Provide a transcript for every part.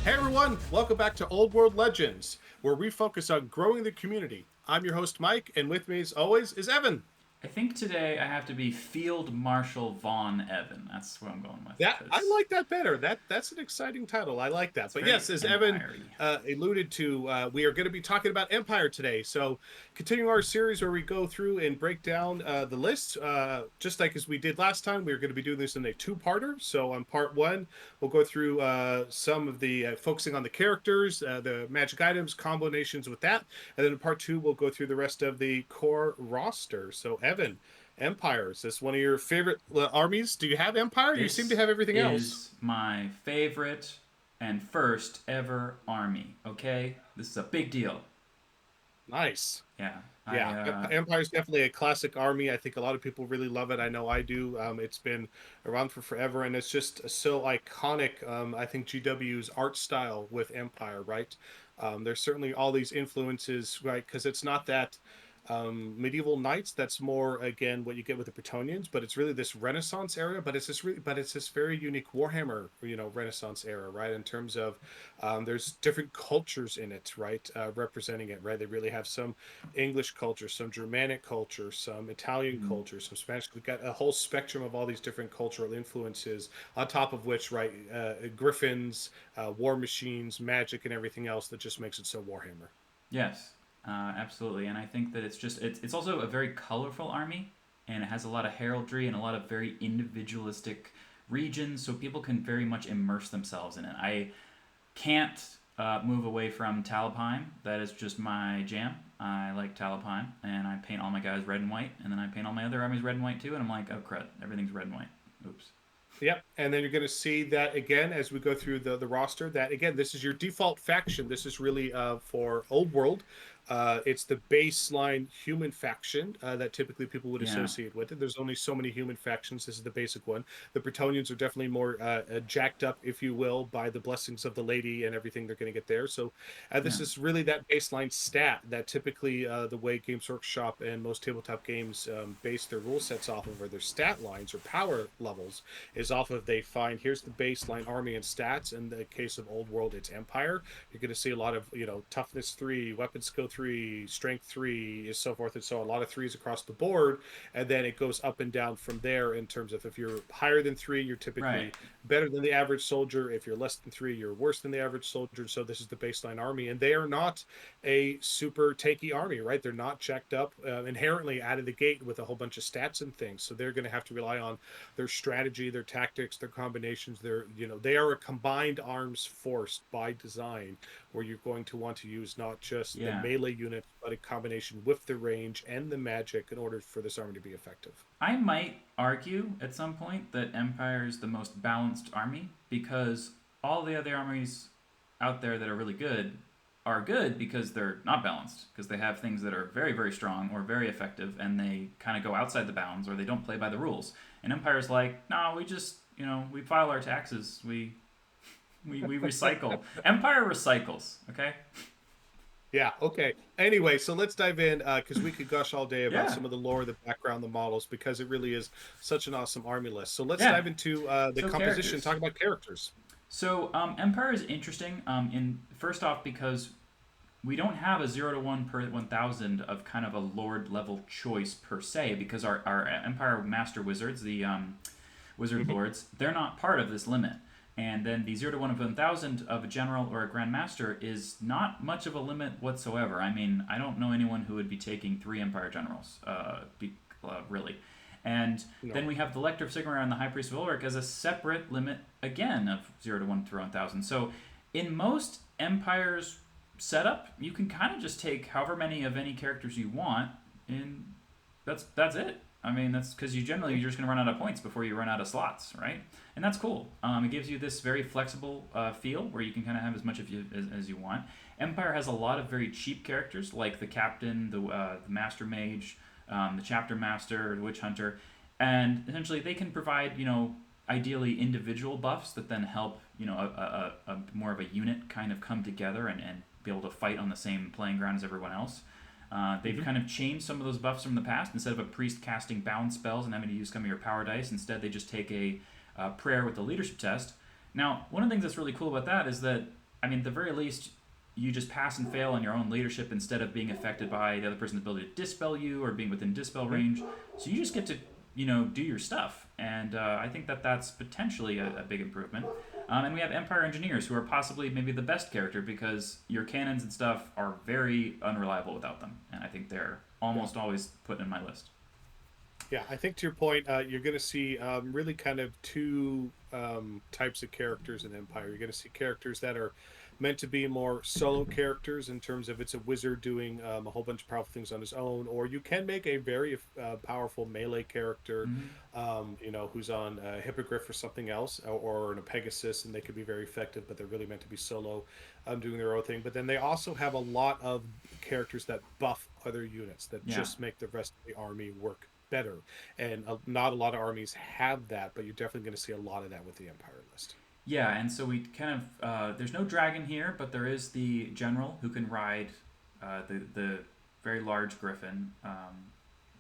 Hey everyone, welcome back to Old World Legends, where we focus on growing the community. I'm your host Mike, and with me as always is Evan. I think today I have to be Field Marshal Von Evan. That's what I'm going with That I because like that better. That's an exciting title. I like that. it's But very yes, as Evan empire-y. alluded to, we are going to be talking about Empire today. So, continuing our series where we go through and break down the list, just like as we did last time, we're going to be doing this in a two-parter. So, on part one, we'll go through some of the focusing on the characters, the magic items, combinations with that, and then in part two, we'll go through the rest of the core roster. So, Evan, Empire. Is this one of your favorite armies? Do you have Empire? You seem to This have everything else. is my favorite and first ever army. Okay, this is a big deal. Nice. Yeah, I Yeah, Empire is definitely a classic army. I think a lot of people really love it. I know I do. It's been around for forever, and it's just so iconic. I think GW's art style with Empire, right? There's certainly all these influences, right? Because it's not that medieval knights. That's more again what you get with the Bretonians, but it's really this Renaissance era. But it's this very unique Warhammer, Renaissance era, right? In terms of there's different cultures in it, right? Representing it, right? They really have some English culture, some Germanic culture, some Italian mm, culture, some Spanish. We've got a whole spectrum of all these different cultural influences, on top of which, right, griffins, war machines, magic, and everything else that just makes it so Warhammer. yes, absolutely. And I think that it's also a very colorful army, and it has a lot of heraldry and a lot of very individualistic regions, so people can very much immerse themselves in it. I can't move away from Talabheim. That is just my jam. I like Talabheim, and I paint all my guys red and white, and then I paint all my other armies red and white too, and I'm like, oh crud, everything's red and white. Oops. Yep, and then you're going to see that again as we go through the roster. That again, this is your default faction. This is really for Old World. It's the baseline human faction that typically people would Yeah, associate with it. There's only so many human factions. This is the basic one. The Bretonians are definitely more jacked up, if you will, by the blessings of the lady and everything they're going to get there. So yeah, this is really that baseline stat that typically the way Games Workshop and most tabletop games base their rule sets off of, or their stat lines or power levels, is off of they find here's the baseline army and stats. In the case of Old World, it's Empire. You're going to see a lot of toughness 3, weapon skill 3, strength 3, so forth and so on. A lot of threes across the board, and then it goes up and down from there in terms of if you're higher than 3, you're right. typically better than the average soldier. If you're less than 3, you're worse than the average soldier. So this is the baseline army, and they are not a super tanky army, right? They're not checked up inherently out of the gate with a whole bunch of stats and things. So they're going to have to rely on their strategy, their tactics, their combinations. They are a combined arms force by design, where you're going to want to use not just the Yeah, melee unit, but a combination with the range and the magic in order for this army to be effective. I might argue at some point that Empire is the most balanced army because all the other armies out there that are good because they're not balanced because they have things that are very very strong or very effective and they kind of go outside the bounds or they don't play by the rules. And Empire's like, no, we just we file our taxes, we recycle. Empire recycles, okay? Yeah. Okay. Anyway, so let's dive in because we could gush all day about Yeah. some of the lore, the background, the models, because it really is such an awesome army list. So let's Yeah. dive into the So composition. characters. Talk about characters. So Empire is interesting. In first off because we don't have a 0 to 1 per 1,000 of kind of a lord level choice per se because our Empire Master Wizards, the Wizard Hmm. Lords, they're not part of this limit. And then the 0 to 1 of 1,000 of a General or a Grand Master is not much of a limit whatsoever. I mean, I don't know anyone who would be taking 3 Empire Generals, really. And No. then we have the Lector of Sigmar and the High Priest of Ulric as a separate limit, again, of 0 to 1 through 1,000. So in most Empires setup, you can kind of just take however many of any characters you want, and that's it. I mean, that's because you're just going to run out of points before you run out of slots, right? And that's cool. It gives you this very flexible feel where you can kind of have as much of as you want. Empire has a lot of very cheap characters like the captain, the master mage, the chapter master, the witch hunter, and essentially they can provide ideally individual buffs that then help a more of a unit kind of come together and be able to fight on the same playing ground as everyone else. They've Hmm. kind of changed some of those buffs from the past. Instead of a priest casting bound spells and having to use some of your power dice, they just take a prayer with the leadership test. Now, one of the things that's really cool about that is that I mean, at the very least, you just pass and fail on your own leadership instead of being affected by the other person's ability to dispel you or being within dispel range. So you just get to, do your stuff. And I think that that's potentially a big improvement. And we have Empire Engineers, who are possibly maybe the best character because your cannons and stuff are very unreliable without them. And I think they're almost always put in my list. Yeah, I think to your point, you're going to see really kind of two types of characters in Empire. You're going to see characters that are meant to be more solo characters in terms of it's a wizard doing a whole bunch of powerful things on his own, or you can make a very powerful melee character, Mm-hmm. who's on a Hippogriff or something else, or in a Pegasus, and they could be very effective, but they're really meant to be solo, doing their own thing. But then they also have a lot of characters that buff other units that Yeah. just make the rest of the army work better. And not a lot of armies have that, but you're definitely going to see a lot of that with the Empire list. Yeah, and so we kind of there's no dragon here, but there is the general who can ride the very large Griffin.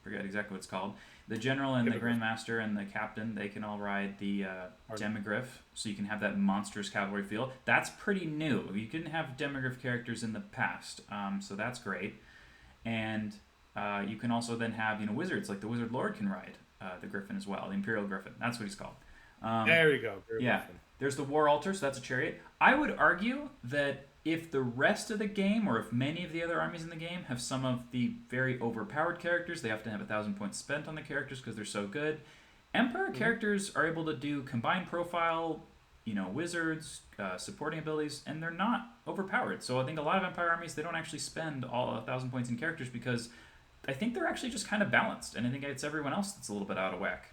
Forget exactly what it's called. The general and the Hippogriff. grandmaster and the captain, they can all ride the Pardon? Demigryph, so you can have that monstrous cavalry feel. That's pretty new. You couldn't have Demigryph characters in the past, so that's great. And you can also then have wizards like the Wizard Lord can ride the Griffin as well, the Imperial Griffin. That's what he's called. There you go. Very Yeah, Griffin. there's the War Altar, so that's a chariot. I would argue that if the rest of the game, or if many of the other armies in the game, have some of the very overpowered characters, they have to have 1,000 points spent on the characters because they're so good. Empire characters are able to do combined profile, wizards, supporting abilities, and they're not overpowered. So I think a lot of Empire armies, they don't actually spend all 1,000 points in characters because I think they're actually just kind of balanced, and I think it's everyone else that's a little bit out of whack.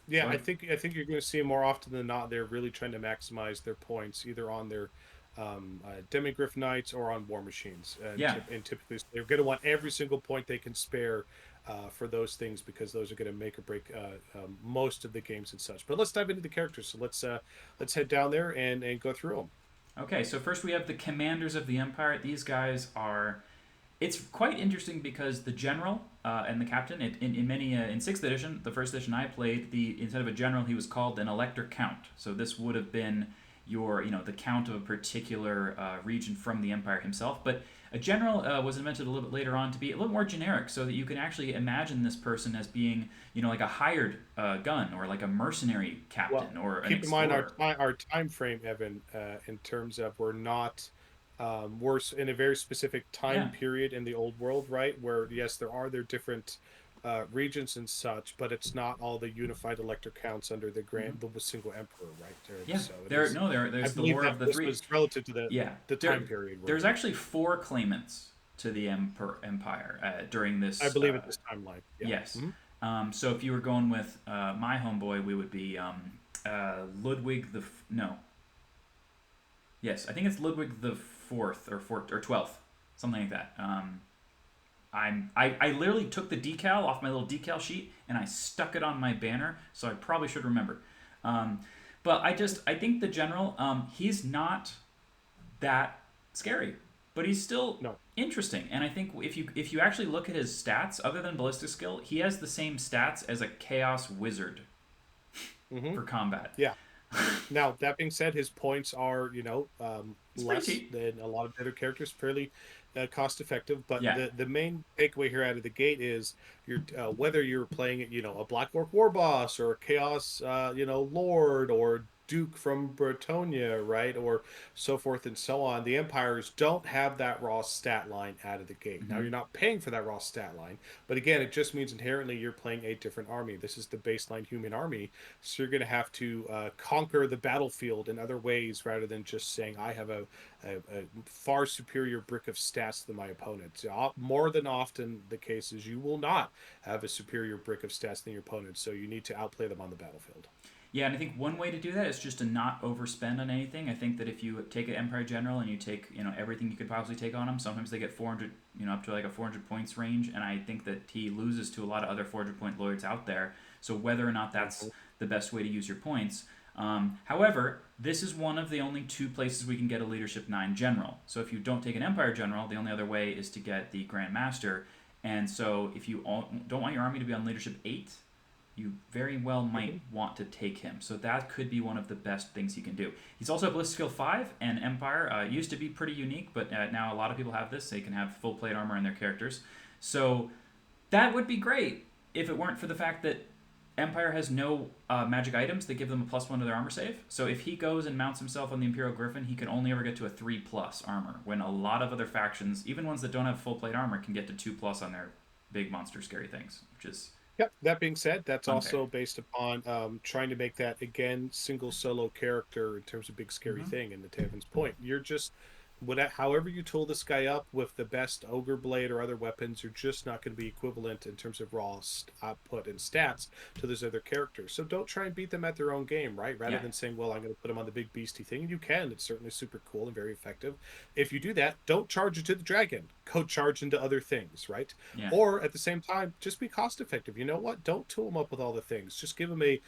Yeah, So I think you're going to see more often than not. They're really trying to maximize their points either on their Demigryph Knights or on War Machines, yeah, and typically they're going to want every single point they can spare for those things because those are going to make or break most of the games and such. But let's dive into the characters. So let's head down there and go through them. okay, so first we have the commanders of the Empire. These guys are. It's quite interesting because the general and the captain, in sixth edition, the first edition I played, the instead of a general, he was called an Elector count. So this would have been the count of a particular region from the Empire himself. But a general was invented a little bit later on to be a little more generic, so that you can actually imagine this person as being, like a hired gun or like a mercenary Well, captain or an keep in mind explorer. our time frame, Evan, in terms of we're not we're in a very specific time Yeah. period in the old world, right? Where yes, there different regions and such, but it's not all the unified elector counts under the single emperor, right? Yeah, So it is. I there's the believe War that of the this Three. was relative to Yeah, the time period. there's actually four claimants to the empire during I this. believe at this timeline. Yeah. Yes. Hmm. So if you were going with my homeboy, we would be Ludwig no. Yes, I think it's Ludwig the fourth or 12th, something like that. I literally took the decal off my little decal sheet and I stuck it on my banner, so I probably should remember. But I think the general, he's not that scary, but he's still No. interesting. And I think if you actually look at his stats, other than ballistic skill, he has the same stats as a chaos wizard Hmm. for combat. Yeah. Now that being said, his points are It's pretty less cheap. than a lot of the other characters, fairly cost effective. But Yeah. the main takeaway here out of the gate is whether you're playing a Black Orc War Boss or a Chaos Lord or Duke from Bretonia, right, or so forth and so on. The empires don't have that raw stat line out of the gate. Now Hmm. you're not paying for that raw stat line, but again, it just means inherently you're playing a different army. This is the baseline human army, so you're going to have to conquer the battlefield in other ways rather than just saying I have a far superior brick of stats than my opponent. So, more than often the case is you will not have a superior brick of stats than your opponent, so you need to outplay them on the battlefield. Yeah, and I think one way to do that is just to not overspend on anything. I think that if you take an Empire General and you take everything you could possibly take on him, sometimes they get 400, up to like a 400 points range, and I think that he loses to a lot of other 400 point lords out there. So whether or not that's the best way to use your points. However, this is one of the only two places we can get a Leadership 9 General. So if you don't take an Empire General, the only other way is to get the Grand Master. And so if you don't want your army to be on Leadership 8, you very well might want to take him. So that could be one of the best things he can do. He's also a Ballistic Skill 5 and Empire. Used to be pretty unique, but now a lot of people have this. They can have full plate armor in their characters. So that would be great if it weren't for the fact that Empire has no magic items that give them a +1 to their armor save. So if he goes and mounts himself on the Imperial Griffin, he can only ever get to a 3+ armor, when a lot of other factions, even ones that don't have full plate armor, can get to 2+ on their big monster scary things, which is Yep. That being said, that's unfair. also based upon trying to make that again single solo character in terms of big scary thing. And to Tavin's point, you're just however you tool this guy up with the best ogre blade or other weapons, you're just not going to be equivalent in terms of raw output and stats to those other characters. So don't try and beat them at their own game, right? Rather than saying, well, I'm going to put them on the big beastie thing. You can. It's certainly super cool and very effective. If you do that, don't charge into the dragon. Go charge into other things, right? Yeah. Or at the same time, just be cost effective. You know what? Don't tool them up with all the things. Just give them a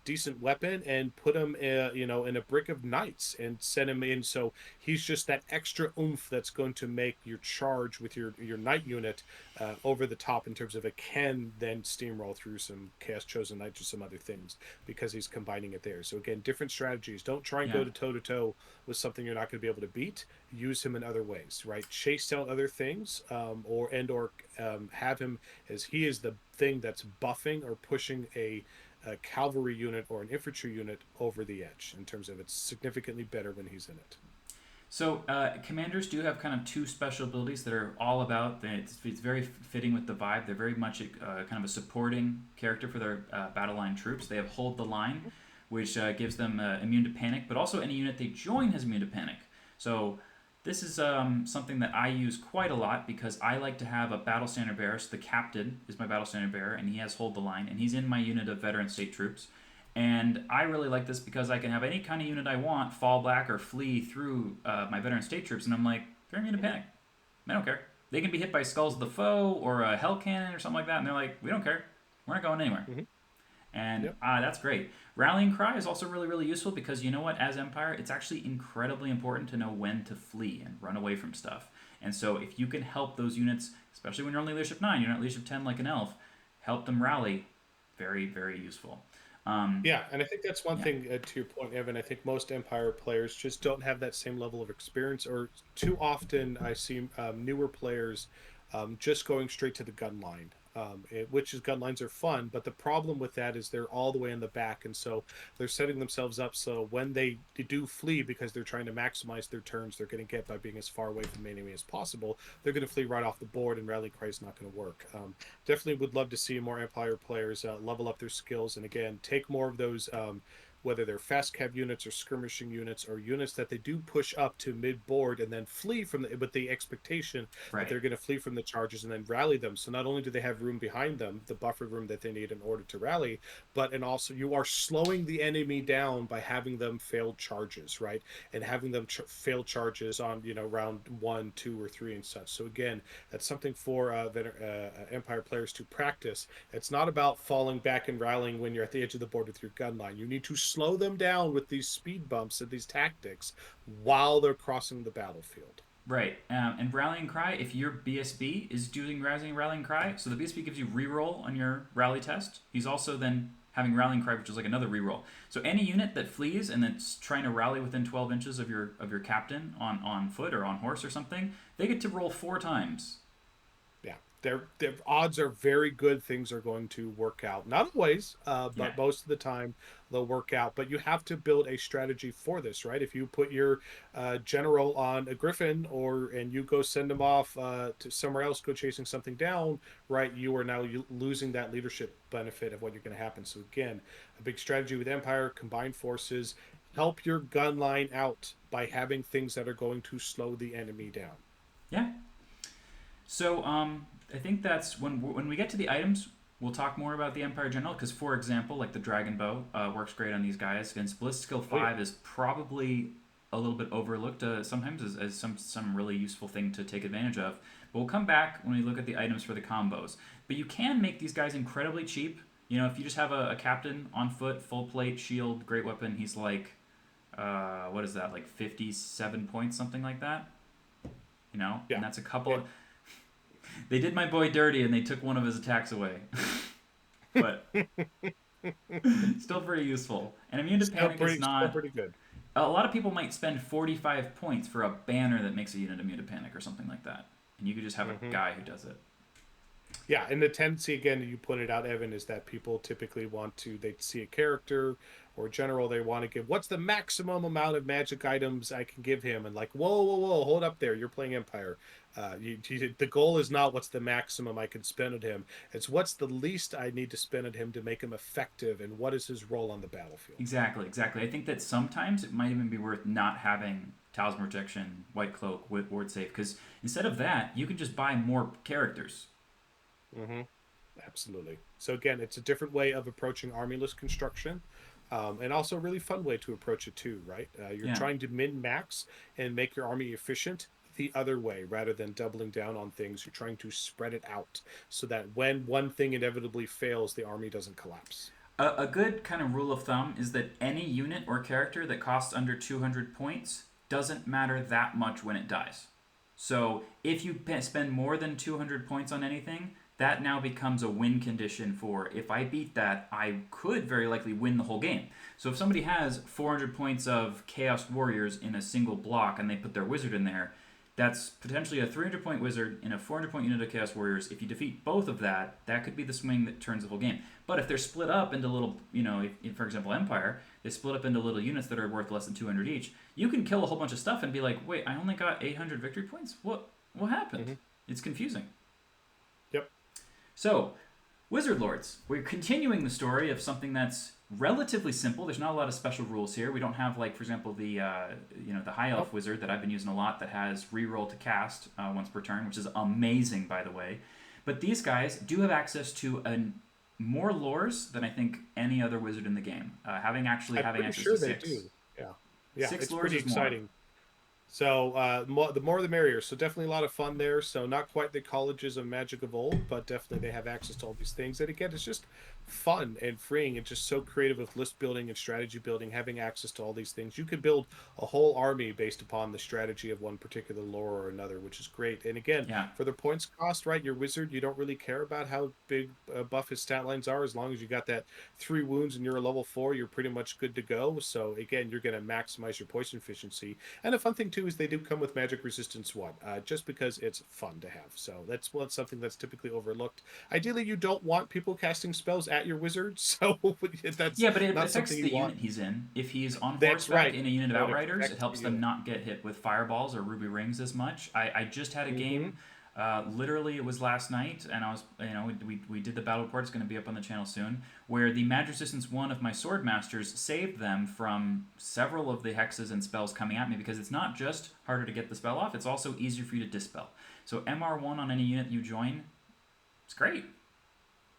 decent weapon and put him, in a brick of knights and send him in. So he's just that extra oomph that's going to make your charge with your knight unit over the top in terms of it can then steamroll through some Chaos Chosen Knights or some other things because he's combining it there. So again, different strategies. Don't try and go to toe-to-toe with something you're not going to be able to beat. Use him in other ways, right? Chase down other things or have him as he is the thing that's buffing or pushing a cavalry unit or an infantry unit over the edge in terms of it's significantly better when he's in it. So commanders do have kind of two special abilities that are all about. It's very fitting with the vibe. They're very much kind of a supporting character for their battle line troops. They have Hold the Line, which gives them immune to panic, but also any unit they join has immune to panic. So this is something that I use quite a lot because I like to have a battle standard bearer. So the captain is my battle standard bearer, and he has Hold the Line, and he's in my unit of veteran state troops. And I really like this because I can have any kind of unit I want fall back or flee through my veteran state troops, and I'm like, they're immune to panic. I don't care. They can be hit by Skulls of the Foe or a Hell Cannon or something like that, and they're like, we don't care. We're not going anywhere. And that's great. Rallying Cry is also really, really useful because you know what? As Empire, it's actually incredibly important to know when to flee and run away from stuff. And so if you can help those units, especially when you're only Leadership 9, you're not Leadership 10 like an elf, help them rally, very, very useful. And I think that's one thing to your point, Evan. I think most Empire players just don't have that same level of experience, or too often I see newer players just going straight to the gun line. Which is gun lines are fun, but the problem with that is they're all the way in the back, and so they're setting themselves up so when they do flee because they're trying to maximize their turns they're going to get by being as far away from the enemy as possible, they're going to flee right off the board, and Rally Cry is not going to work. Definitely would love to see more Empire players level up their skills, and again, take more of those whether they're fast cab units or skirmishing units or units that they do push up to mid board and then flee from with the expectation that they're going to flee from the charges and then rally them. So not only do they have room behind them, the buffer room that they need in order to rally, and also you are slowing the enemy down by having them fail charges, right? And having them fail charges on round 1, 2, or 3 and such. So again, that's something for Empire players to practice. It's not about falling back and rallying when you're at the edge of the board with your gun line. You need to slow them down with these speed bumps and these tactics while they're crossing the battlefield. Right. And Rallying Cry, if your BSB is doing Rallying Cry, so the BSB gives you reroll on your rally test. He's also then having Rallying Cry, which is like another reroll. So any unit that flees and that's trying to rally within 12 inches of your captain on foot or on horse or something, they get to roll 4 times. Their odds are very good. Things are going to work out. Not always, but most of the time they'll work out. But you have to build a strategy for this, right? If you put your general on a Griffin and you go send them off to somewhere else, go chasing something down, right? You are now losing that leadership benefit of what you're going to happen. So again, a big strategy with Empire, combined forces, help your gun line out by having things that are going to slow the enemy down. Yeah. So I think that's when we get to the items, we'll talk more about the Empire General, because for example, like the Dragon Bow works great on these guys. Against Ballistic Skill 5 is probably a little bit overlooked sometimes as some really useful thing to take advantage of. But we'll come back when we look at the items for the combos. But you can make these guys incredibly cheap. If you just have a captain on foot, full plate, shield, great weapon, he's like, what is that, like 57 points, something like that? And that's a couple of... They did my boy dirty and they took one of his attacks away. but still pretty useful. And immune to panic is Still not. pretty good. A lot of people might spend 45 points for a banner that makes a unit immune to panic or something like that, and you could just have a Hmm. guy who does it. Yeah, and the tendency again that you pointed out, Evan, is that people typically want to they see a character or general they want to give what's the maximum amount of magic items I can give him, and like whoa, hold up there, you're playing Empire. The goal is not what's the maximum I can spend on him. It's what's the least I need to spend on him to make him effective, and what is his role on the battlefield. Exactly, exactly. I think that sometimes it might even be worth not having Talisman Protection, White Cloak, Ward Safe, because instead of that, you can just buy more characters. Hmm. Absolutely. So again, it's a different way of approaching armyless construction, and also a really fun way to approach it too. Right? You're Yeah. trying to min max and make your army efficient the other way rather than doubling down on things. You're trying to spread it out so that when one thing inevitably fails, the army doesn't collapse. A good kind of rule of thumb is that any unit or character that costs under 200 points doesn't matter that much when it dies. So if you spend more than 200 points on anything, that now becomes a win condition for if I beat that, I could very likely win the whole game. So if somebody has 400 points of Chaos Warriors in a single block and they put their wizard in there, that's potentially a 300 point wizard in a 400 point unit of Chaos Warriors. If you defeat both of that, that could be the swing that turns the whole game. But if they're split up into little, if, for example, Empire, they split up into little units that are worth less than 200 each, you can kill a whole bunch of stuff and be like, wait, I only got 800 victory points? What happened? Hmm. It's confusing. Yep. So, Wizard Lords. We're continuing the story of something that's relatively simple. There's not a lot of special rules here. We don't have, like, for example, the High Elf Oh, Wizard that I've been using a lot that has reroll to cast once per turn, which is amazing, by the way. But these guys do have access to more lores than I think any other wizard in the game. I'm Having pretty access to sure they six. do. Yeah. Yeah, Six it's lores pretty is more. exciting. So the more the merrier. So definitely a lot of fun there. So not quite the colleges of magic of old, but definitely they have access to all these things. And again, it's just fun and freeing and just so creative with list building and strategy building, having access to all these things. You could build a whole army based upon the strategy of one particular lore or another, which is great. And again, Yeah. for the points cost, right? Your wizard, you don't really care about how big buff his stat lines are, as long as you got that 3 wounds and you're a level 4, you're pretty much good to go. So again, you're going to maximize your poison efficiency. And a fun thing too is they do come with magic resistance 1, just because it's fun to have. So that's something that's typically overlooked. Ideally, you don't want people casting spells at your wizard, so that's Yeah, but it not affects something you the want. unit he's in. If he's on That's horseback right. in a unit of So it Outriders, it affects the helps them unit. not get hit with fireballs or ruby rings as much. I just had a Hmm. game, literally it was last night, and I was, we did the battle report, it's going to be up on the channel soon, where the Magic Resistance 1 of my Sword Masters saved them from several of the hexes and spells coming at me, because it's not just harder to get the spell off, it's also easier for you to dispel. So MR1 on any unit you join, it's great.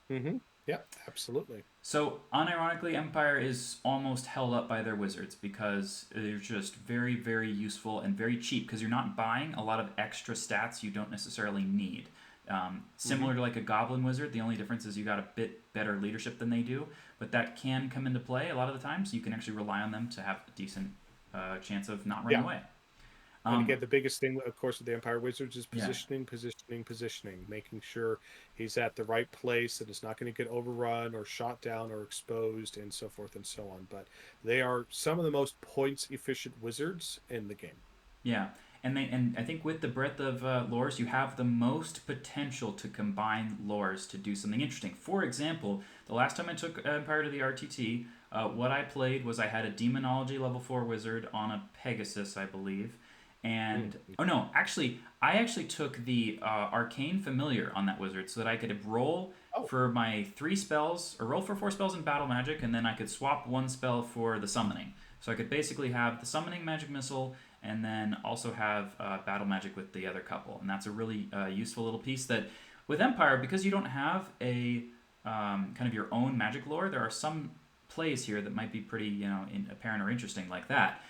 Hmm. Yeah, absolutely. So, unironically, Empire is almost held up by their wizards because they're just very, very useful and very cheap because you're not buying a lot of extra stats you don't necessarily need. Hmm. Similar to like a Goblin Wizard, the only difference is you got a bit better leadership than they do, but that can come into play a lot of the time, so you can actually rely on them to have a decent chance of not running Yeah. away. And Um, again, the biggest thing, of course, with the Empire Wizards is yeah, positioning, making sure he's at the right place and is not going to get overrun or shot down or exposed and so forth and so on. But they are some of the most points efficient wizards in the game. yeah, and I think with the breadth of lores, you have the most potential to combine lores to do something interesting. For example, the last time I took Empire to the RTT, what I played was I had a Demonology level 4 wizard on a Pegasus, I believe, and Mm. oh no, actually, I actually took the Arcane Familiar on that wizard so that I could roll Oh, for my 3 spells, or roll for 4 spells in battle magic, and then I could swap 1 spell for the summoning. So I could basically have the summoning magic missile and then also have battle magic with the other couple. And that's a really useful little piece that with Empire, because you don't have a kind of your own magic lore, there are some plays here that might be pretty apparent or interesting like that.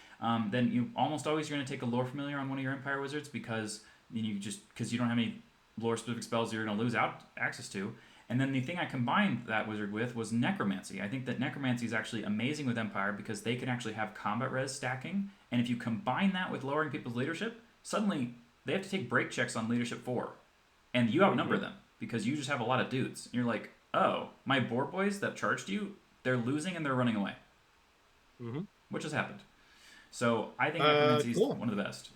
Then you almost always you're going to take a lore familiar on one of your Empire wizards because you don't have any lore specific spells you're going to lose out access to. And then the thing I combined that wizard with was Necromancy. I think that Necromancy is actually amazing with Empire because they can actually have combat res stacking. And if you combine that with lowering people's leadership, suddenly they have to take break checks on leadership 4. And you outnumber hmm. them because you just have a lot of dudes. And you're like, oh, my boar boys that charged you, they're losing and they're running away, Hmm. which has happened. So I think necromancy is Cool. one of the best.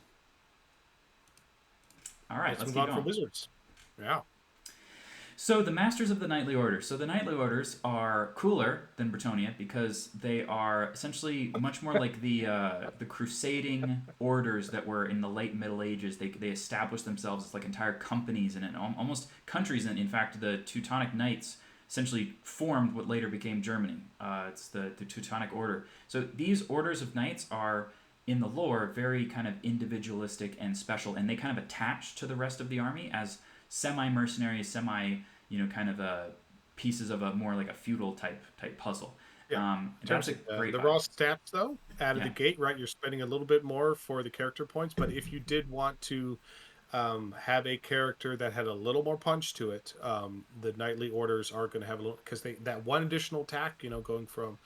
All right, Let's let's move keep on for going. wizards. Yeah. So the Masters of the Knightly Orders. So the Knightly Orders are cooler than Bretonia because they are essentially much more like the crusading orders that were in the late Middle Ages. They established themselves as like entire companies and almost countries. And in fact, the Teutonic Knights essentially formed what later became Germany. It's the Teutonic Order. So these orders of knights are in the lore very kind of individualistic and special, and they kind of attach to the rest of the army as semi-mercenary, kind of pieces of a more like a feudal type puzzle. Yeah. In That's terms a of great the vibe. raw stats, though, out of Yeah. the gate, right, you're spending a little bit more for the character points. But if you did want to have a character that had a little more punch to it, the knightly orders are going to have a little because they that one additional attack, going from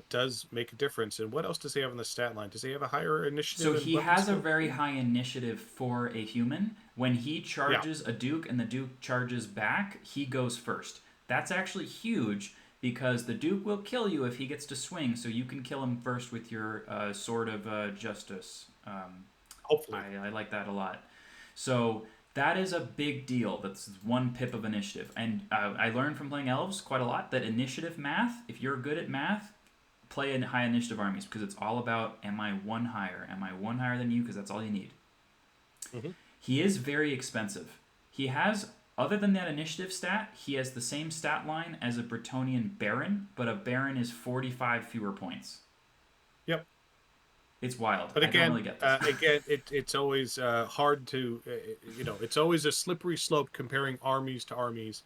does make a difference. And what else does he have on the stat line? Does he have a higher So initiative and he weapon has a skill? very high initiative for a human. When he Yeah. charges a duke and the duke charges back, he goes first. That's actually huge because the duke will kill you if he gets to swing, so you can kill him first with your sword of justice. Hopefully. I like that a lot. So that is a big deal. That's one pip of initiative. And I learned from playing elves quite a lot that initiative math, if you're good at math, play in high initiative armies because it's all about am I one higher? Am I one higher than you? Because that's all you need. Hmm. He is very expensive. He has, other than that initiative stat, he has the same stat line as a Bretonian Baron, but a Baron is 45 fewer points. Yep. It's wild. But I don't really get this. again, it's always hard to, it's always a slippery slope comparing armies to armies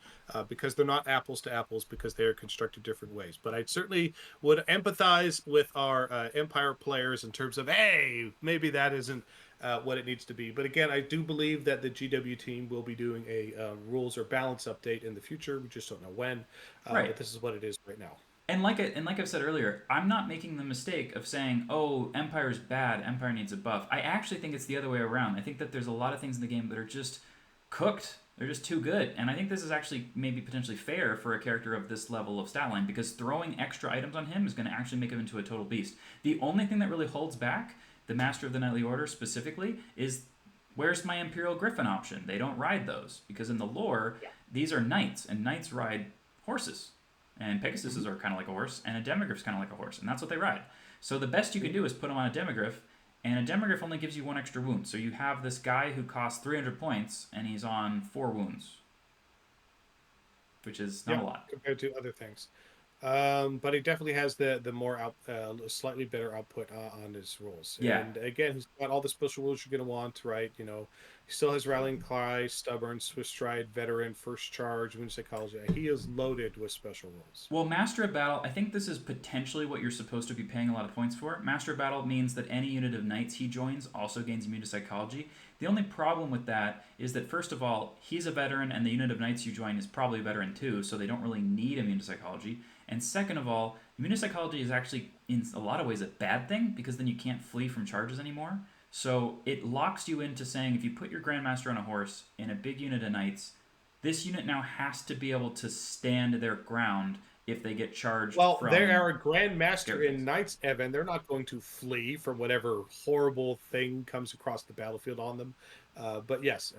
because they're not apples to apples because they are constructed different ways. But I certainly would empathize with our Empire players in terms of, hey, maybe that isn't what it needs to be. But again, I do believe that the GW team will be doing a rules or balance update in the future. We just don't know when. Right. But this is what it is right now. And like I've said earlier, I'm not making the mistake of saying, "Oh, Empire's bad. Empire needs a buff." I actually think it's the other way around. I think that there's a lot of things in the game that are just cooked. They're just too good, and I think this is actually maybe potentially fair for a character of this level of stat line because throwing extra items on him is going to actually make him into a total beast. The only thing that really holds back the Master of the Knightly Order specifically is where's my Imperial Griffin option? They don't ride those because in the lore, these are knights, and knights ride horses. And Pegasuses are kind of like a horse, and a Demigryph's kind of like a horse, and that's what they ride. So the best you can do is put them on a Demigryph, and a Demigryph only gives you one extra wound. So you have this guy who costs 300 points, and he's on 4 wounds, which is not Yeah, a lot. compared to other things. But he definitely has the more slightly better output on his rules. Yeah. And again, he's got all the special rules you're going to want, right? He still has Rallying Cry, Stubborn, Swiss Stride, Veteran, First Charge, Wound Psychology. He is loaded with special rules. Well, Master of Battle, I think this is potentially what you're supposed to be paying a lot of points for. Master of Battle means that any unit of knights he joins also gains immune to psychology. The only problem with that is that, first of all, he's a veteran, and the unit of knights you join is probably a veteran too, so they don't really need immune to psychology. And second of all, immune to psychology is actually, in a lot of ways, a bad thing because then you can't flee from charges anymore. So it locks you into saying if you put your Grandmaster on a horse in a big unit of knights, this unit now has to be able to stand their ground if they get charged Well, from they are a Grandmaster in staircase. Knights, Evan. They're not going to flee from whatever horrible thing comes across the battlefield on them. But yes,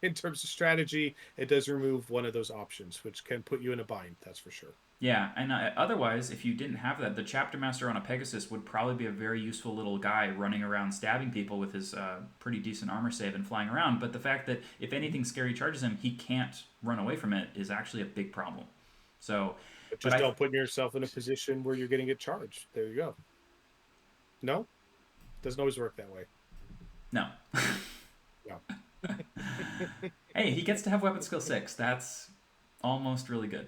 in terms of strategy, it does remove one of those options, which can put you in a bind, that's for sure. Yeah, and otherwise, if you didn't have that, the Chapter Master on a Pegasus would probably be a very useful little guy running around stabbing people with his pretty decent armor save and flying around. But the fact that if anything scary charges him, he can't run away from it is actually a big problem. So, But but just don't put yourself in a position where you're going to get charged. There you go. No, doesn't always work that way. no. No. Hey, he gets to have weapon skill 6. That's almost really good.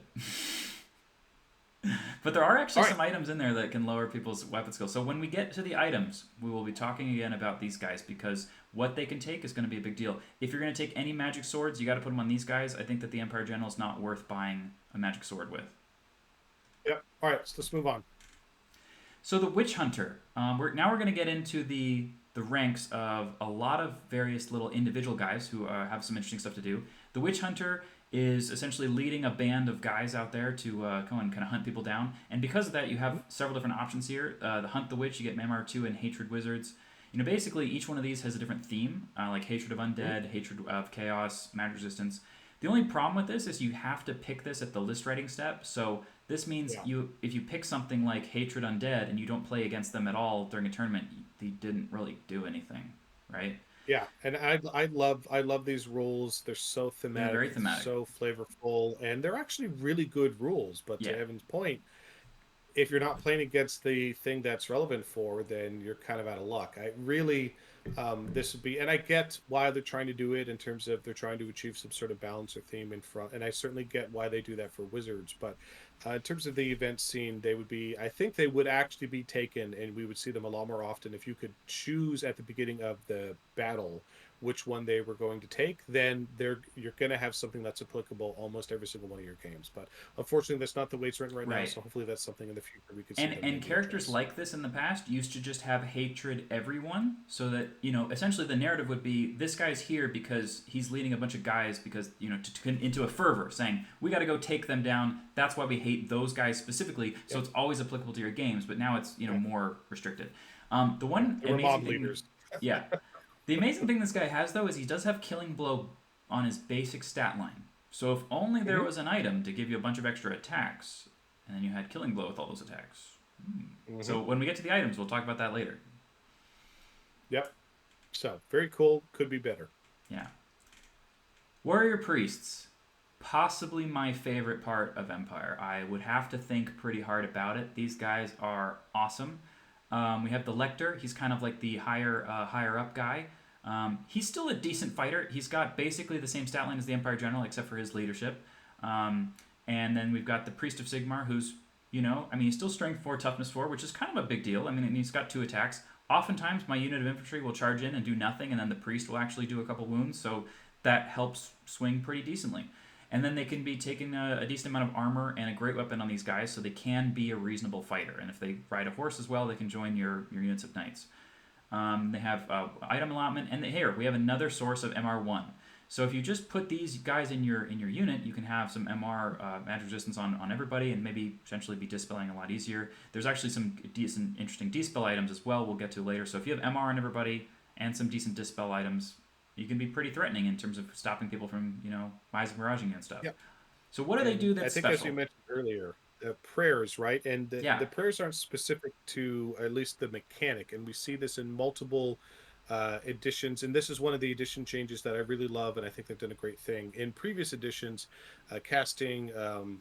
But there are actually All right. some items in there that can lower people's weapon skill. So when we get to the items, we will be talking again about these guys because what they can take is going to be a big deal. If you're going to take any magic swords, you got to put them on these guys. I think that the Empire General is not worth buying a magic sword with. Yep. All right. So let's move on. So the Witch Hunter. We're going to get into the ranks of a lot of various little individual guys who have some interesting stuff to do. The Witch Hunter is essentially leading a band of guys out there to go and kind of hunt people down. And because of that, you have several different options here. The Hunt the Witch, you get Mamar 2 and Hatred Wizards. Basically each one of these has a different theme, like Hatred of Undead, Hatred of Chaos, Magic Resistance. The only problem with this is you have to pick this at the list writing step. So this means Yeah. if you pick something like Hatred Undead and you don't play against them at all during a tournament, they didn't really do anything, right? Yeah, and I love these rules. They're so They're very thematic, thematic. so flavorful, and they're actually really good rules. But Yeah, to Evan's point, if you're not playing against the thing that's relevant for, then you're kind of out of luck. I really, this would be, and I get why they're trying to do it in terms of they're trying to achieve some sort of balance or theme in front, and I certainly get why they do that for Wizards. But in terms of the event scene, they would be, I think they would actually be taken, and we would see them a lot more often if you could choose at the beginning of the battle which one they were going to take, then you're going to have something that's applicable almost every single one of your games. But unfortunately, that's not the way it's written right now. right. So hopefully, that's something in the future we could see them And maybe characters address. like this in the past used to just have hatred everyone, so that essentially the narrative would be this guy's here because he's leading a bunch of guys because into a fervor, saying we got to go take them down. That's why we hate those guys specifically. So Yep. it's always applicable to your games, but now it's Yeah. more restricted. The Yeah. one They were amazing mob thing, leaders. yeah, the amazing thing this guy has though is he does have Killing Blow on his basic stat line. So if only there Hmm. was an item to give you a bunch of extra attacks, and then you had Killing Blow with all those attacks. Hmm. So when we get to the items, we'll talk about that later. Yep. So very cool. Could be better. Yeah. Warrior Priests. Possibly my favorite part of Empire. I would have to think pretty hard about it. These guys are awesome. We have the Lector. He's kind of like the higher up guy. He's still a decent fighter. He's got basically the same stat line as the Empire General, except for his leadership. And then we've got the Priest of Sigmar, who's he's still Strength 4, Toughness 4, which is kind of a big deal. I mean, and he's got 2 attacks. Oftentimes, my unit of infantry will charge in and do nothing, and then the priest will actually do a couple wounds, so that helps swing pretty decently. And then they can be taking a decent amount of armor and a great weapon on these guys, so they can be a reasonable fighter. And if they ride a horse as well, they can join your units of knights. They have item allotment, and here we have another source of MR1. So if you just put these guys in your unit, you can have some MR magic resistance on everybody, and maybe potentially be dispelling a lot easier. There's actually some decent, interesting dispel items as well. We'll get to later. So if you have MR on everybody and some decent dispel items, you can be pretty threatening in terms of stopping people from Mize barraging you and stuff. Yep. So what do they And do I that's think, as you special? mentioned earlier, prayers, right? And Yeah, the prayers aren't specific to at least the mechanic, and we see this in multiple editions. And this is one of the edition changes that I really love, and I think they've done a great thing. In previous editions, casting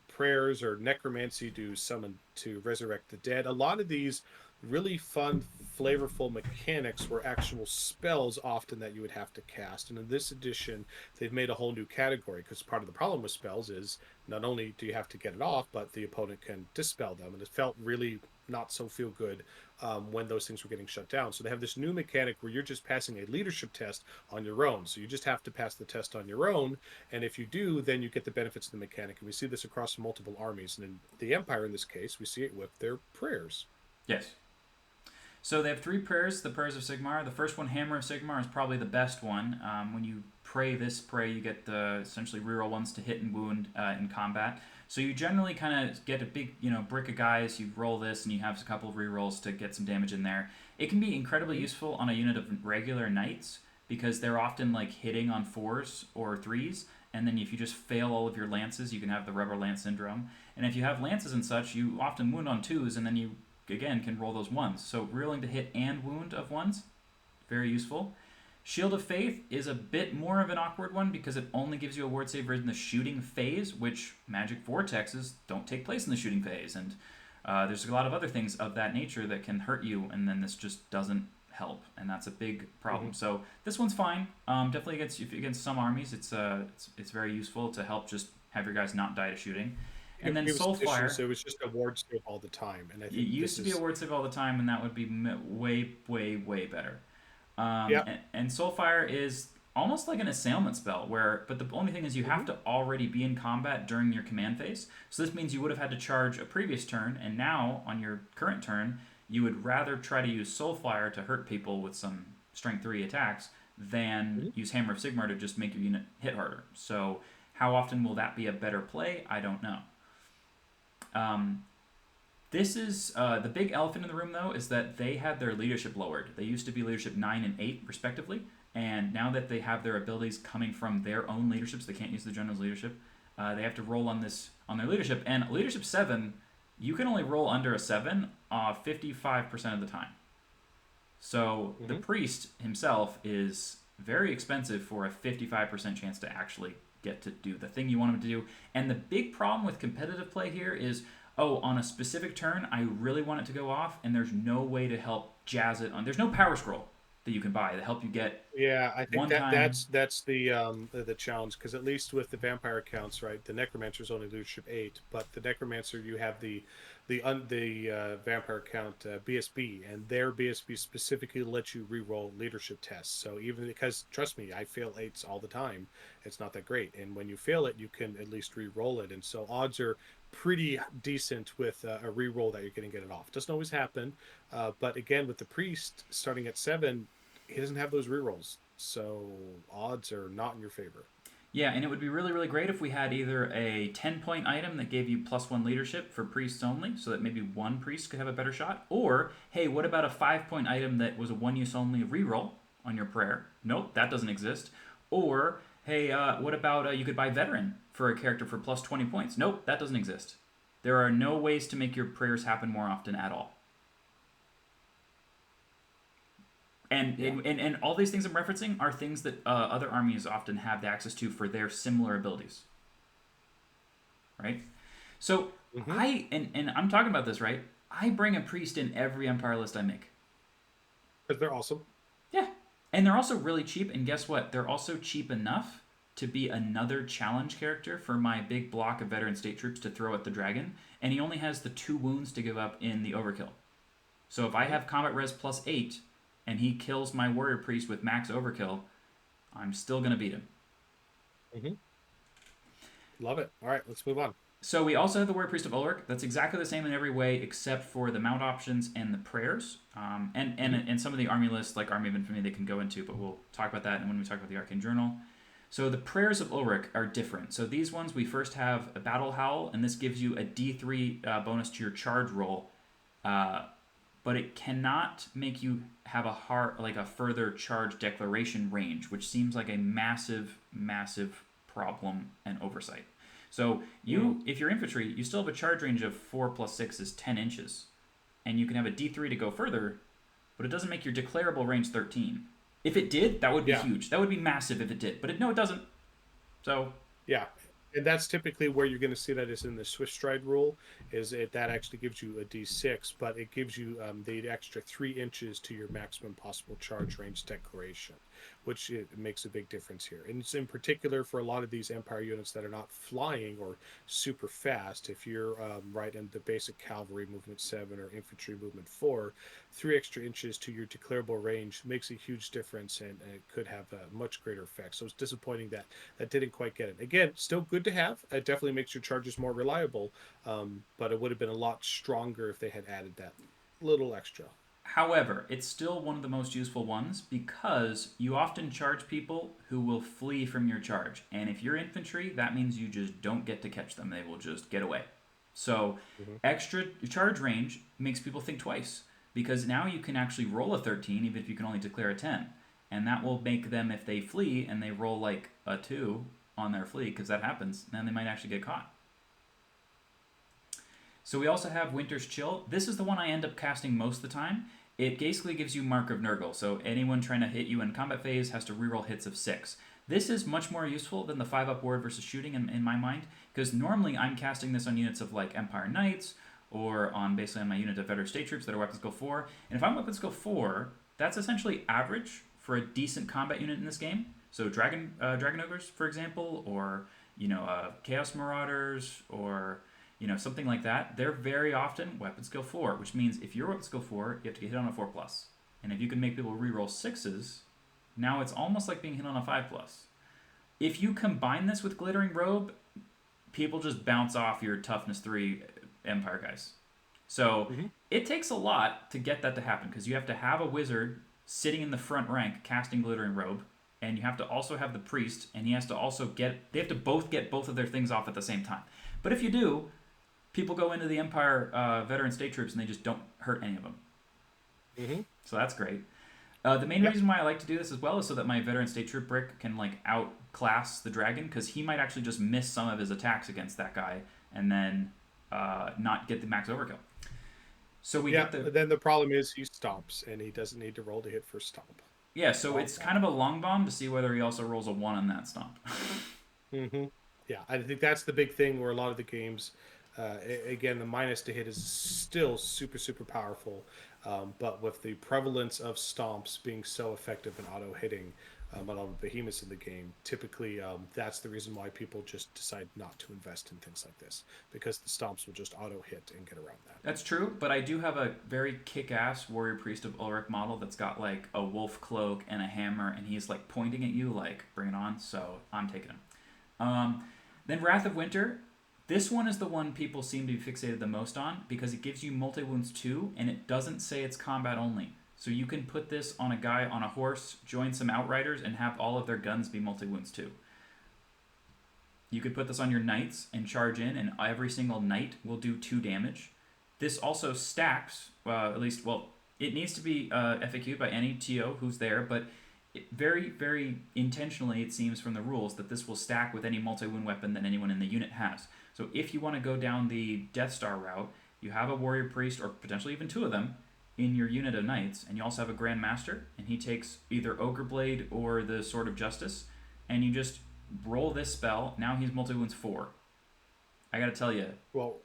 prayers or necromancy to summon to resurrect the dead. A lot of these really fun, flavorful mechanics were actual spells often that you would have to cast. And in this edition, they've made a whole new category because part of the problem with spells is not only do you have to get it off, but the opponent can dispel them. And it felt really not so feel good when those things were getting shut down. So they have this new mechanic where you're just passing a leadership test on your own. So you just have to pass the test on your own. And if you do, then you get the benefits of the mechanic. And we see this across multiple armies. And in the Empire, in this case, we see it with their prayers. yes. So they have 3 prayers, the prayers of Sigmar. The first one, Hammer of Sigmar, is probably the best one. When you pray this prayer, you get the essentially reroll ones to hit and wound in combat. So you generally kind of get a big, brick of guys. You roll this, and you have a couple of rerolls to get some damage in there. It can be incredibly useful on a unit of regular knights because they're often like hitting on 4s or 3s. And then if you just fail all of your lances, you can have the rubber lance syndrome. And if you have lances and such, you often wound on 2s, and then you again can roll those 1s. So rerolling to hit and wound of 1s, very useful. Shield of Faith is a bit more of an awkward one because it only gives you a ward save in the shooting phase, which magic vortexes don't take place in the shooting phase. And there's a lot of other things of that nature that can hurt you, and then this just doesn't help, and that's a big problem. Mm-hmm. So this one's fine. Definitely against some armies, it's very useful to help just have your guys not die to shooting. And then Previous editions, Soulfire. it was just a ward save all the time. And I It think used this to be a is, word save all the time, and that would be way, way, way better. yeah. And Soulfire is almost like an assailment spell, but the only thing is you have Mm-hmm. to already be in combat during your command phase. So this means you would have had to charge a previous turn, and now on your current turn, you would rather try to use Soulfire to hurt people with some Strength 3 attacks than Mm-hmm. use Hammer of Sigmar to just make your unit hit harder. So How often will that be a better play? I don't know. Um, this is the big elephant in the room, though, is that they had their leadership lowered. They used to be leadership 9 and 8, respectively, and now that they have their abilities coming from their own leaderships, they can't use the general's leadership. They have to roll on their leadership, and leadership 7, you can only roll under a 7 55% of the time. So the Mm-hmm. priest himself is very expensive for a 55% chance to actually get to do the thing you want him to do. And the big problem with competitive play here is, oh, on a specific turn, I really want it to go off, and there's no way to help jazz it on. There's no power scroll that you can buy to help you get Yeah, I think one time. that's the challenge, because at least with the vampire accounts, right, the necromancer's only leadership 8, but the necromancer, you have the vampire count BSB, and their BSB specifically lets you re-roll leadership tests. So even because trust me, I fail 8s all the time, it's not that great, and when you fail it, you can at least re-roll it, and so odds are pretty decent with a re-roll that you're going to get it off. Doesn't always happen, but again, with the priest starting at 7, he doesn't have those rerolls, so odds are not in your favor. Yeah, and it would be really, really great if we had either a 10-point item that gave you +1 leadership for priests only, so that maybe one priest could have a better shot. Or, hey, what about a 5-point item that was a one use only reroll on your prayer? Nope, that doesn't exist. Or, hey, what about you could buy veteran for a character for +20 points? Nope, that doesn't exist. There are no ways to make your prayers happen more often at all. And, Yeah. and all these things I'm referencing are things that other armies often have the access to for their similar abilities, right? So Mm-hmm. and I'm talking about this, right? I bring a priest in every Empire list I make. Because they're awesome. Yeah, and they're also really cheap. And guess what? They're also cheap enough to be another challenge character for my big block of veteran state troops to throw at the dragon. And he only has the 2 wounds to give up in the overkill. So if I Mm-hmm. have combat res +8 and he kills my warrior priest with max overkill, I'm still gonna beat him. Mm-hmm. Love it. All right, let's move on. So we also have the Warrior Priest of Ulric. That's exactly the same in every way except for the mount options and the prayers. And Mm-hmm. and some of the army lists, like Army of Infamy, they can go into, but we'll talk about that when we talk about the Arcane Journal. So the prayers of Ulric are different. So these ones, we first have a Battle Howl, and this gives you a D3 bonus to your charge roll, uh, but it cannot make you have a further charge declaration range, which seems like a massive, massive problem and oversight. So Mm. if you're infantry, you still have a charge range of 4 + 6 is 10 inches, and you can have a D3 to go further, but it doesn't make your declarable range 13. If it did, that would be Yeah. huge. That would be massive if it did, but no, it doesn't. So Yeah, and that's typically where you're going to see that is in the Swiss stride rule. Is it that actually gives you a D6, but it gives you the extra 3 inches to your maximum possible charge range declaration, which it makes a big difference here. And it's in particular for a lot of these Empire units that are not flying or super fast. If you're right in the basic cavalry movement 7 or infantry movement 4, 3 extra inches to your declarable range makes a huge difference, and it could have a much greater effect. So it's disappointing that didn't quite get it. Again, still good to have. It definitely makes your charges more reliable, but it would have been a lot stronger if they had added that little extra. however, it's still one of the most useful ones because you often charge people who will flee from your charge. And if you're infantry, that means you just don't get to catch them. They will just get away. So, Mm-hmm. extra charge range makes people think twice because now you can actually roll a 13 even if you can only declare a 10. And that will make them, if they flee and they roll like a 2 on their flee, because that happens, then they might actually get caught. So we also have Winter's Chill. This is the one I end up casting most of the time. It basically gives you Mark of Nurgle, so anyone trying to hit you in combat phase has to reroll hits of 6. This is much more useful than the 5-up ward versus shooting in my mind, because normally I'm casting this on units of like Empire Knights, or on basically on my unit of veteran state troops that are weapon skill 4. And if I'm weapon skill 4, that's essentially average for a decent combat unit in this game. So Dragon Ogres, for example, or Chaos Marauders, or something like that, they're very often weapon skill 4, which means if you're weapon skill 4, you have to get hit on a 4 plus. And if you can make people reroll 6s, now it's almost like being hit on a 5 plus. If you combine this with Glittering Robe, people just bounce off your toughness 3 Empire guys. So Mm-hmm. it takes a lot to get that to happen because you have to have a wizard sitting in the front rank casting Glittering Robe. and you have to also have the priest, and he has to also they have to both get both of their things off at the same time. But if you do, people go into the Empire veteran state troops and they just don't hurt any of them. Mm-hmm. So that's great. The main reason why I like to do this as well is so that my veteran state troop brick can like outclass the dragon, because he might actually just miss some of his attacks against that guy and then not get the max overkill. So we get the. But then the problem is he stomps, and he doesn't need to roll to hit for stomp. Yeah, so it's kind of a long bomb to see whether he also rolls a 1 on that stomp. Mm-hmm. Yeah, I think that's the big thing where a lot of the games, again, the minus to hit is still super, super powerful. But with the prevalence of stomps being so effective in auto hitting a lot of behemoths in the game, typically that's the reason why people just decide not to invest in things like this, because the stomps will just auto hit and get around that. That's true, but I do have a very kick-ass warrior priest of Ulric model that's got like a wolf cloak and a hammer, and he's like pointing at you like, bring it on, so I'm taking him. Then Wrath of Winter. This one is the one people seem to be fixated the most on because it gives you multi-wounds too, and it doesn't say it's combat only. So you can put this on a guy on a horse, join some outriders, and have all of their guns be multi-wounds too. You could put this on your knights and charge in, and every single knight will do 2 damage. This also stacks, at least, well, it needs to be FAQ'd by any TO who's there, but very, very intentionally it seems from the rules that this will stack with any multi-wound weapon that anyone in the unit has. So if you want to go down the Death Star route, you have a warrior priest, or potentially even 2 of them, in your unit of knights, and you also have a Grand Master, and he takes either Ogre Blade or the Sword of Justice, and you just roll this spell. Now he's multi-wounds 4. I gotta tell you. Well,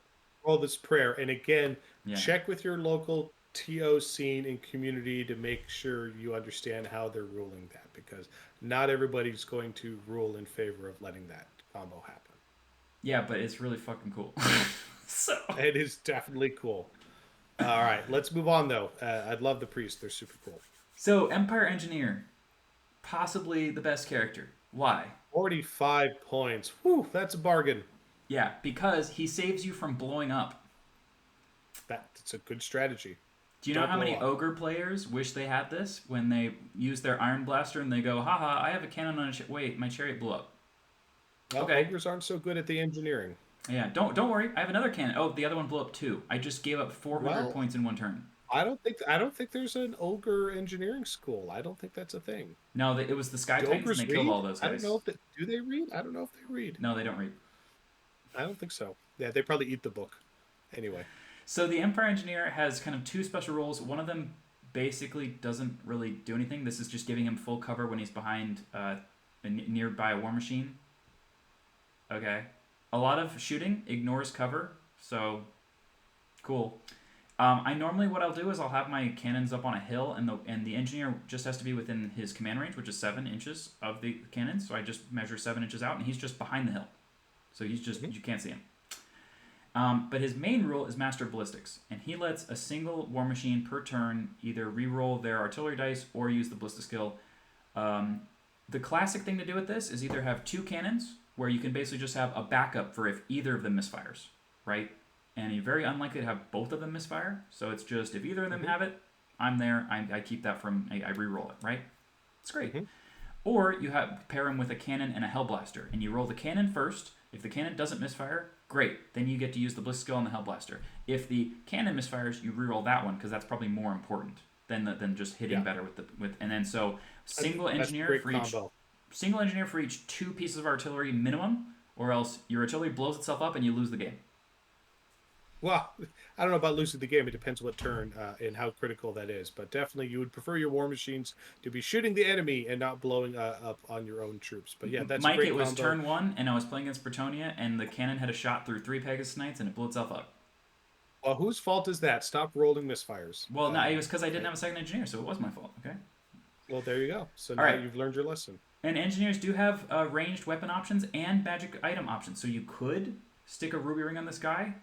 roll this prayer, and again, check with your local TO scene and community to make sure you understand how they're ruling that, because not everybody's going to rule in favor of letting that combo happen. Yeah, but it's really fucking cool. So it is definitely cool. All right, let's move on though. I'd love the priest; they're super cool. So Empire Engineer, possibly the best character. Why? 45 points. Whew, that's a bargain. Yeah, because he saves you from blowing up. That's a good strategy. Do you know how many ogre players wish they had this when they use their Iron Blaster and they go, haha, I have a cannon on a wait, my chariot blew up. Well, okay. Ogres aren't so good at the engineering. Yeah, don't worry. I have another cannon. Oh, the other one blew up too. I just gave up 400 points in 1 turn. I don't think there's an ogre engineering school. I don't think that's a thing. No, it was the Sky Titans and they killed all those guys. I don't know if do they read? I don't know if they read. No, they don't read. I don't think so. Yeah, they probably eat the book. Anyway. So the Empire Engineer has kind of 2 special roles. One of them basically doesn't really do anything. This is just giving him full cover when he's behind nearby a war machine. Okay. A lot of shooting ignores cover, so cool. I normally what I'll do is I'll have my cannons up on a hill, and the engineer just has to be within his command range, which is 7 inches of the cannons. So I just measure 7 inches out, and he's just behind the hill, so he's just you can't see him. But his main rule is Master of Ballistics, and he lets a single war machine per turn either re-roll their artillery dice or use the ballistic skill. The classic thing to do with this is either have 2 cannons, where you can basically just have a backup for if either of them misfires, right? And you're very unlikely to have both of them misfire, so it's just if either of them have it, I'm there, I keep that I re-roll it, right? It's great. Or you pair him with a cannon and a Hellblaster, and you roll the cannon first. If the cannon doesn't misfire, great. Then you get to use the Bliss skill on the Hellblaster. If the cannon misfires, you re-roll that one, because that's probably more important than just hitting better with. And then so single engineer for each. Combo. Single engineer for each 2 pieces of artillery minimum, or else your artillery blows itself up and you lose the game. Well, I don't know about losing the game. It depends what turn and how critical that is. But definitely you would prefer your war machines to be shooting the enemy and not blowing up on your own troops. But yeah, that's Mike, a great it was combo. Turn 1, and I was playing against Bretonnia, and the cannon had a shot through 3 Pegasus Knights, and it blew itself up. Well, whose fault is that? Stop rolling misfires. Well, no, it was because I didn't have a second engineer, so it was my fault, okay? Well, there you go. So now you've learned your lesson. And engineers do have ranged weapon options and magic item options. So you could stick a ruby ring on this guy.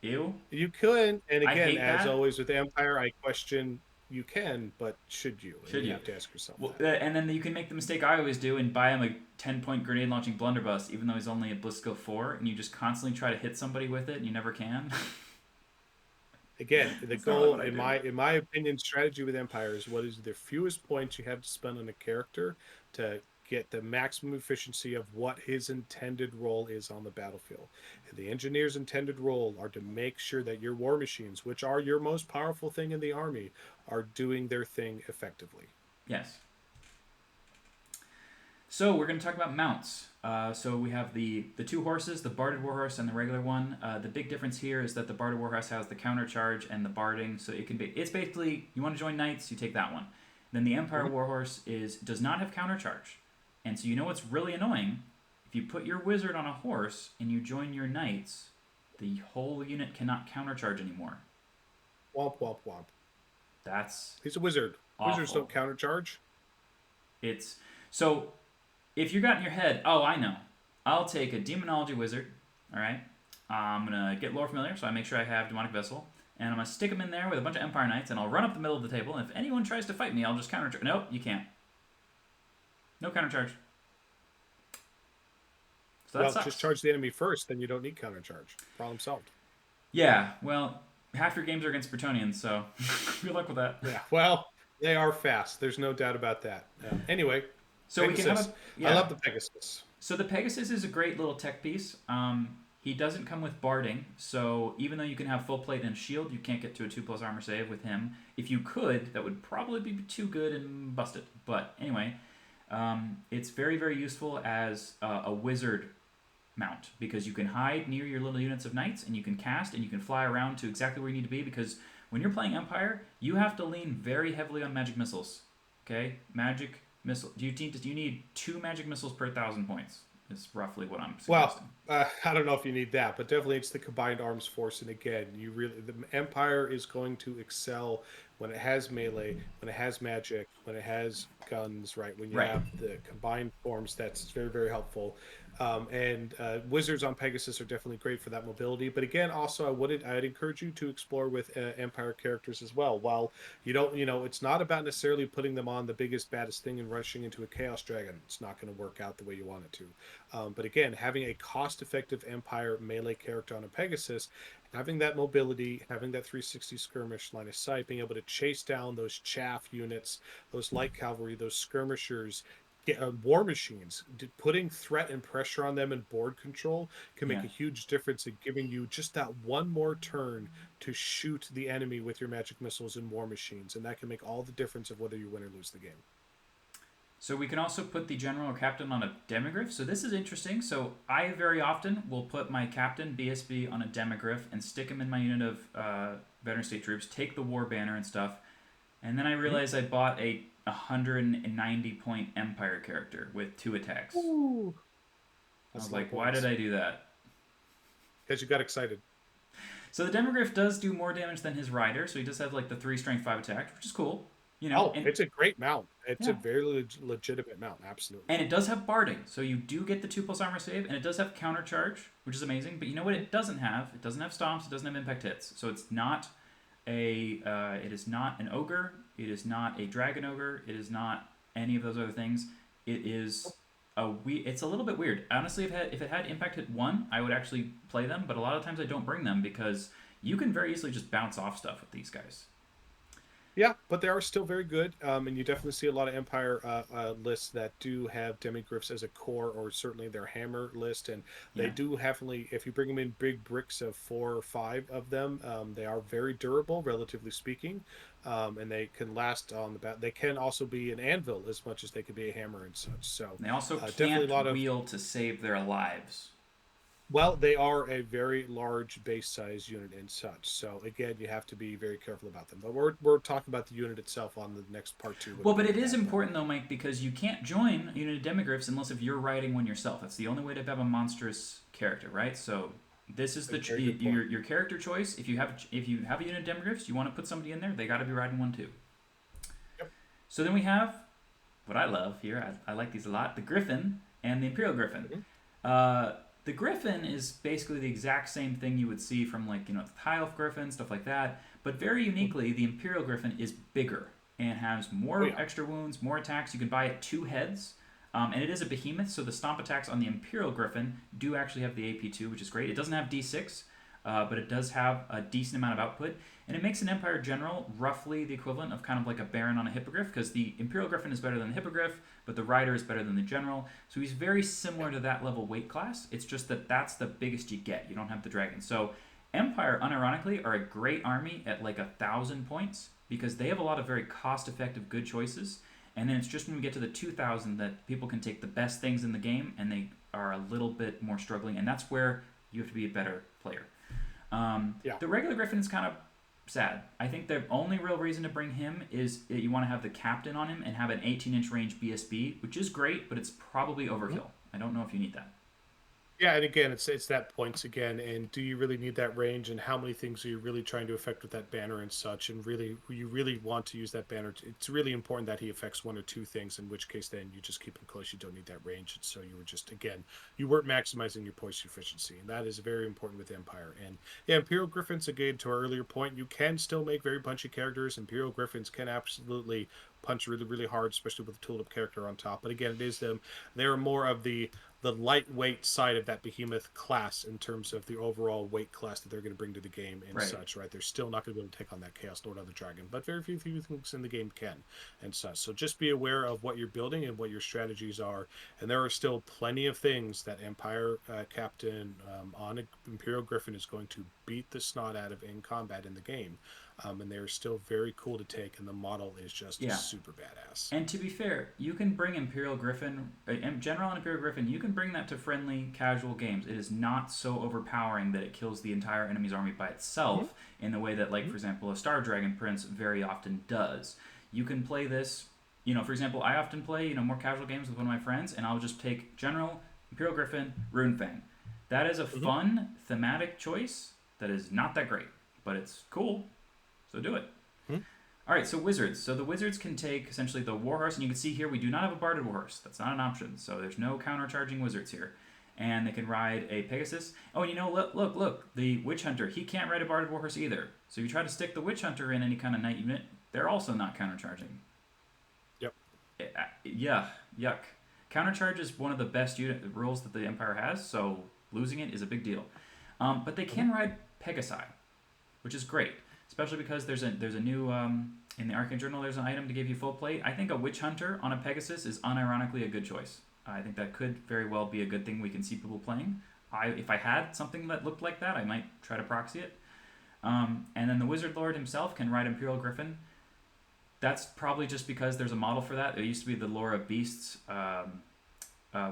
Ew. You could, and again, as always with Empire, I question you can, but should you? Should you? Have to ask yourself and then you can make the mistake I always do and buy him a 10-point grenade launching blunderbuss, even though he's only at Bliss skill 4, and you just constantly try to hit somebody with it, and you never can. Again, the That's not really goal, what I do. in my opinion, strategy with Empire is what is the fewest points you have to spend on a character to get the maximum efficiency of what his intended role is on the battlefield. And the engineer's intended role are to make sure that your war machines, which are your most powerful thing in the army, are doing their thing effectively. Yes. So we're going to talk about mounts. So we have the two horses, the barded warhorse and the regular one. The big difference here is that the barded warhorse has the counter charge and the barding, so it's basically you want to join knights, you take that one. Then the Empire Mhm. warhorse does not have counter charge, and so you know what's really annoying? If you put your wizard on a horse and you join your knights, the whole unit cannot counter charge anymore. Womp womp womp. That's He's a wizard. Wizards don't awful. countercharge. It's so if you got in your head, oh, I know, I'll take a demonology wizard. All right, I'm gonna get lore familiar, so I make sure I have demonic vessel, and I'm gonna stick them in there with a bunch of empire knights, and I'll run up the middle of the table. And if anyone tries to fight me, I'll just counter. Nope, you can't. No counter charge. So that Well, just sucks. charge the enemy first, then you don't need countercharge. Problem solved. Yeah, well, half your games are against Bretonians, so good luck with that. Yeah, well, they are fast. There's no doubt about that. Anyway, So we can have Pegasus. a I yeah. love the Pegasus. So the Pegasus is a great little tech piece. He doesn't come with barding, so even though you can have full plate and shield, you can't get to a 2+ armor save with him. If you could, that would probably be too good and busted. But anyway, it's very, very useful as a wizard mount because you can hide near your little units of knights and you can cast and you can fly around to exactly where you need to be because when you're playing Empire, you have to lean very heavily on magic missiles. Okay? Magic missile. Do you need 2 magic missiles per 1,000 points? Is roughly what I'm Well, suggesting. I don't know if you need that, but definitely it's the combined arms force. And again, the Empire is going to excel when it has melee, when it has magic, when it has guns. Right, when you Right. have the combined forms, that's very very helpful. And wizards on Pegasus are definitely great for that mobility. But again, also I'd encourage you to explore with Empire characters as well. While you don't, it's not about necessarily putting them on the biggest baddest thing and rushing into a Chaos Dragon. It's not going to work out the way you want it to. But again, having a cost-effective Empire melee character on a Pegasus, having that mobility, having that 360 skirmish line of sight, being able to chase down those chaff units, those light cavalry, those skirmishers, war machines, putting threat and pressure on them and board control can Yeah. make a huge difference in giving you just that one more turn to shoot the enemy with your magic missiles and war machines, and that can make all the difference of whether you win or lose the game. So we can also put the general or captain on a demigryph. So this is interesting. So I very often will put my captain BSB on a demigryph and stick him in my unit of veteran state troops, take the war banner and stuff, and then I Mhm. realized I bought a 190 point Empire character with 2 attacks. Ooh, I that's was a lot of like, why did points I do that? because you got excited. So the demigryph does do more damage than his rider, so he does have like the 3 strength 5 attack, which is cool. Oh, And it's a great mount. It's a yeah, very legitimate mount. Absolutely. and it does have barding, so you do get the 2+ armor save, and it does have counter charge, which is amazing. But you know what it doesn't have? It doesn't have stomps. It doesn't have impact hits. So it's not it is not an ogre. It is not a dragon ogre. It is not any of those other things. It is it's a little bit weird. Honestly, if it had impact hit 1, I would actually play them. But a lot of times I don't bring them because you can very easily just bounce off stuff with these guys. Yeah, but they are still very good, and you definitely see a lot of Empire lists that do have demigryphs as a core, or certainly their hammer list, and they Yeah. do definitely. If you bring them in big bricks of 4 or 5 of them, they are very durable, relatively speaking, and they can last on the bat. They can also be an anvil as much as they can be a hammer and such. So They also definitely a can't lot of. wheel to save their lives. Well, they are a very large base size unit and such. So again, you have to be very careful about them. But we're talking about the unit itself on the next part 2 when Well, we but get it to is that point. important though, Mike, because you can't join a unit of demigryphs unless if you're riding one yourself. That's the only way to have a monstrous character, right? So this is A very good point. your character choice. If you have a unit of demigryphs, you want to put somebody in there, they got to be riding one too. Yep. So then we have what I love here. I like these a lot. The Griffin and the Imperial Griffin. Mhm. The Griffin is basically the exact same thing you would see from the High Elf Griffin, stuff like that. But very uniquely, the Imperial Griffin is bigger and has Oh more yeah. extra wounds, more attacks. You can buy it 2 heads. And it is a behemoth, so the stomp attacks on the Imperial Griffin do actually have the AP2, which is great. It doesn't have D6, but it does have a decent amount of output, and it makes an Empire General roughly the equivalent of kind of like a Baron on a Hippogriff, because the Imperial Griffin is better than the Hippogriff, but the Rider is better than the General. So he's very similar to that level weight class. It's just that that's the biggest you get. You don't have the Dragon. So Empire, unironically, are a great army at like 1,000 points because they have a lot of very cost-effective, good choices. And then it's just when we get to the 2,000 that people can take the best things in the game and they are a little bit more struggling. And that's where you have to be a better player. Yeah. The regular Griffin is kind of sad. I think the only real reason to bring him is that you want to have the captain on him and have an 18-inch range BSB, which is great, but it's probably overkill. I don't know if you need that. Yeah, and again, it's that points again, and do you really need that range, and how many things are you really trying to affect with that banner and such, and really, you really want to use that banner. It's really important that he affects one or two things, in which case then you just keep him close. You don't need that range, and so you were just, again, you weren't maximizing your points efficiency, and that is very important with Empire. And yeah, Imperial Griffins, again, to our earlier point, you can still make very punchy characters. Imperial Griffins can absolutely punch really, really hard, especially with a tulip character on top. But again, it is them. They're more of the lightweight side of that behemoth class in terms of the overall weight class that they're going to bring to the game and Right. such, right? They're still not going to be able to take on that Chaos Lord of the Dragon, but very few things in the game can and such. So just be aware of what you're building and what your strategies are. And there are still plenty of things that Empire Captain on Imperial Griffin is going to beat the snot out of in combat in the game. And they're still very cool to take, and the model is just Yeah. super badass. And to be fair, you can bring Imperial Griffin, General and Imperial Griffin, you can bring that to friendly, casual games. It is not so overpowering that it kills the entire enemy's army by itself in the way that, like, for example, a Star Dragon Prince very often does. You can play this, for example, I often play, more casual games with one of my friends, and I'll just take General, Imperial Griffin, Runefang. That is a fun, thematic choice that is not that great, but it's cool, so do it. All right, so wizards. So the wizards can take essentially the warhorse, and you can see here we do not have a barded warhorse. That's not an option. So there's no countercharging wizards here, and they can ride a Pegasus. Oh, and look, the witch hunter. He can't ride a barded warhorse either. So if you try to stick the witch hunter in any kind of knight unit, they're also not countercharging. Yep. Yeah, yuck. Countercharge is one of the best rules that the Empire has, so losing it is a big deal. But they can ride Pegasi, which is great. Especially because there's a new in the Arcane Journal, there's an item to give you full plate. I think a Witch Hunter on a Pegasus is unironically a good choice. I think that could very well be a good thing we can see people playing. If I had something that looked like that, I might try to proxy it. And then the Wizard Lord himself can ride Imperial Griffin. That's probably just because there's a model for that. It used to be the Lore of Beasts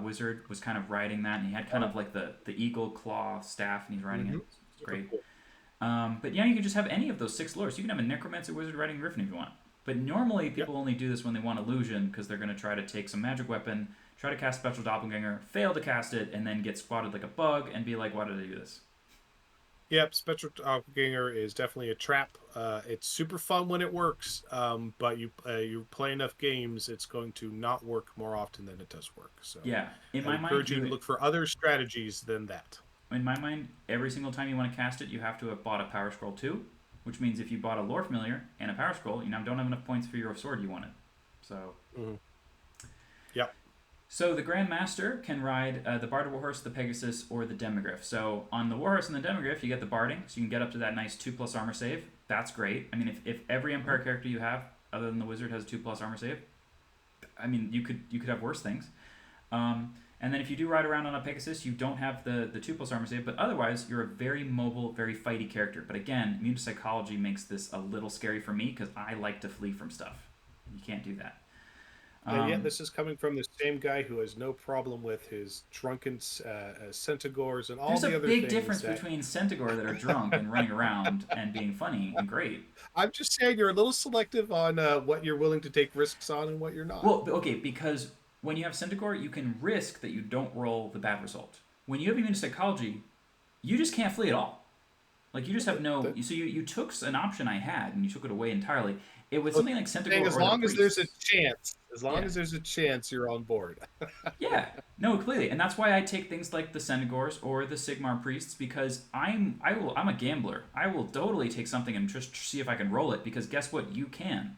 wizard was kind of riding that, and he had kind of like the eagle claw staff, and he's riding it. It's great. Cool. But yeah, you can just have any of those 6 lores. You can have a Necromancer Wizard riding Griffin if you want. But normally people only do this when they want Illusion because they're going to try to take some magic weapon, try to cast Special Doppelganger, fail to cast it, and then get spotted like a bug and be like, why did I do this? Yep, Spectral Doppelganger is definitely a trap. It's super fun when it works, but you play enough games, it's going to not work more often than it does work. So Yeah, in I my mind, encourage you to look for other strategies than that. every single time you want to cast it, you have to have bought a Power Scroll 2, which means if you bought a Lore Familiar and a Power Scroll, you now don't have enough points for your sword you wanted. So, Yep. So the Grand Master can ride the Barded Warhorse, the Pegasus, or the Demigryph. So on the Warhorse and the Demigryph, you get the Barding, so you can get up to that nice 2+ armor save. That's great. I mean, if every Empire character you have, other than the Wizard, has a 2+ armor save, I mean, you could have worse things. And then if you do ride around on a Pegasus, you don't have the 2+ armor save, but otherwise you're a very mobile, very fighty character. But again, immune to psychology makes this a little scary for me because I like to flee from stuff. You can't do that. And yet this is coming from the same guy who has no problem with his drunken centaurs and all There's the a other big things. difference between centaur that are drunk and running around and being funny and great. I'm just saying you're a little selective on what you're willing to take risks on and what you're not. Well, okay, because when you have centaur, you can risk that you don't roll the bad result. When you have immune to psychology, you just can't flee at all. Like you just have no. So you took an option I had and you took it away entirely. It was something like centaur. As long as there's a chance, as there's a chance, you're on board. Yeah, no, completely, and that's why I take things like the Centaurs or the Sigmar priests because I'm a gambler. I will totally take something and just see if I can roll it because guess what? You can.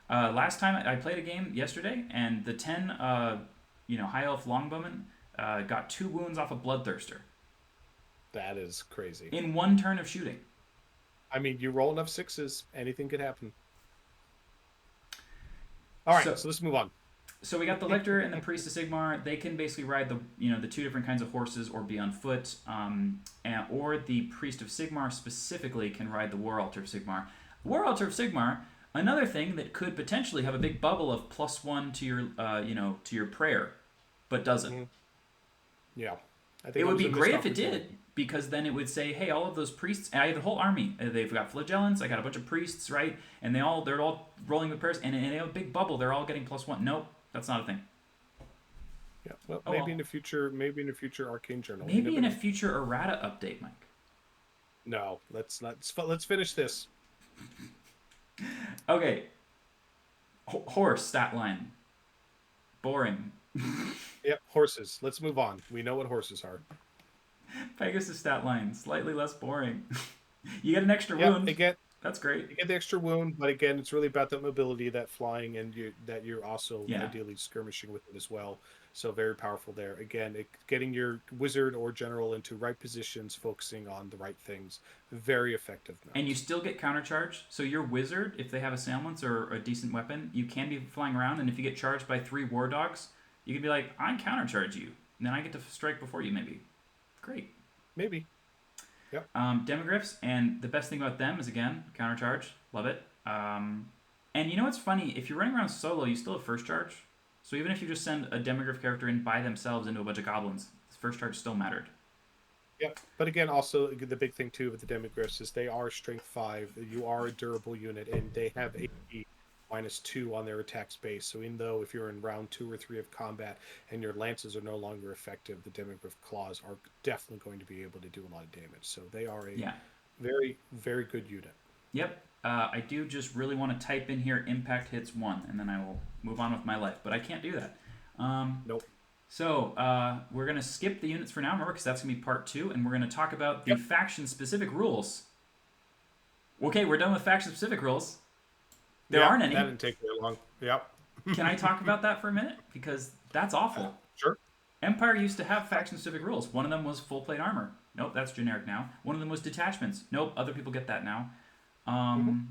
Last time I played a game yesterday, and the 10 high elf longbowmen got 2 wounds off a bloodthirster. That is crazy. in one turn of shooting. I mean, you roll enough sixes, anything could happen. All right, So so let's move on. so we got the Lictor and the Priest of Sigmar. They can basically ride the two different kinds of horses or be on foot. Or the Priest of Sigmar specifically can ride the War Altar of Sigmar. War Altar of Sigmar, another thing that could potentially have a big bubble of +1 to your to your prayer, but doesn't. Mhm. Yeah, I think It that would was be a missed great if it opportunity. did, because then it would say, hey, all of those priests, I have the whole army. They've got flagellants. I got a bunch of priests, right? And they're all rolling with prayers, and they have a big bubble. They're all getting +1. Nope, that's not a thing. Yeah, well, Oh well. maybe in a future Arcane Journal. You Maybe never in a know. future errata update, Mike. No, let's not. Let's finish this. Okay, horse stat line. Boring. Yep, horses. Let's move on. We know what horses are. Pegasus stat line, slightly less boring. You get an extra Yep, wound. again, That's great. you get the extra wound, but again, it's really about that mobility, that flying, and that you're also Yeah. ideally skirmishing with it as well. So very powerful there. Again, getting your wizard or general into right positions, focusing on the right things. Very effective And you mount. still get counter charge. So your wizard, if they have assailants or a decent weapon, you can be flying around, and if you get charged by 3 war dogs, you can be like, I counter charge you. And then I get to strike before you, maybe. Great. Maybe. Yep. Demigryphs, and the best thing about them is, again, counter charge. Love it. And you know what's funny? If you're running around solo, you still have first charge. So even if you just send a Demigryph character in by themselves into a bunch of goblins, first charge still mattered. Yep. But again, also the big thing too with the Demigryphs is they are strength 5. You are a durable unit, and they have AP -2 on their attack space. So even though if you're in round 2 or 3 of combat and your lances are no longer effective, the Demigryph claws are definitely going to be able to do a lot of damage. So they are a Yeah. very, very good unit. Yep. I do just really want to type in here impact hits 1, and then I will move on with my life. But I can't do that. Nope. So we're going to skip the units for now, remember, because that's going to be part 2, and we're going to talk about the Yep. faction-specific rules. Okay, we're done with faction-specific rules. There Yeah, aren't any. that didn't take very long. Yep. Can I talk about that for a minute? Because that's awful. Sure. Empire used to have faction-specific rules. One of them was full plate armor. Nope, that's generic now. One of them was detachments. Nope, other people get that now. Mhm.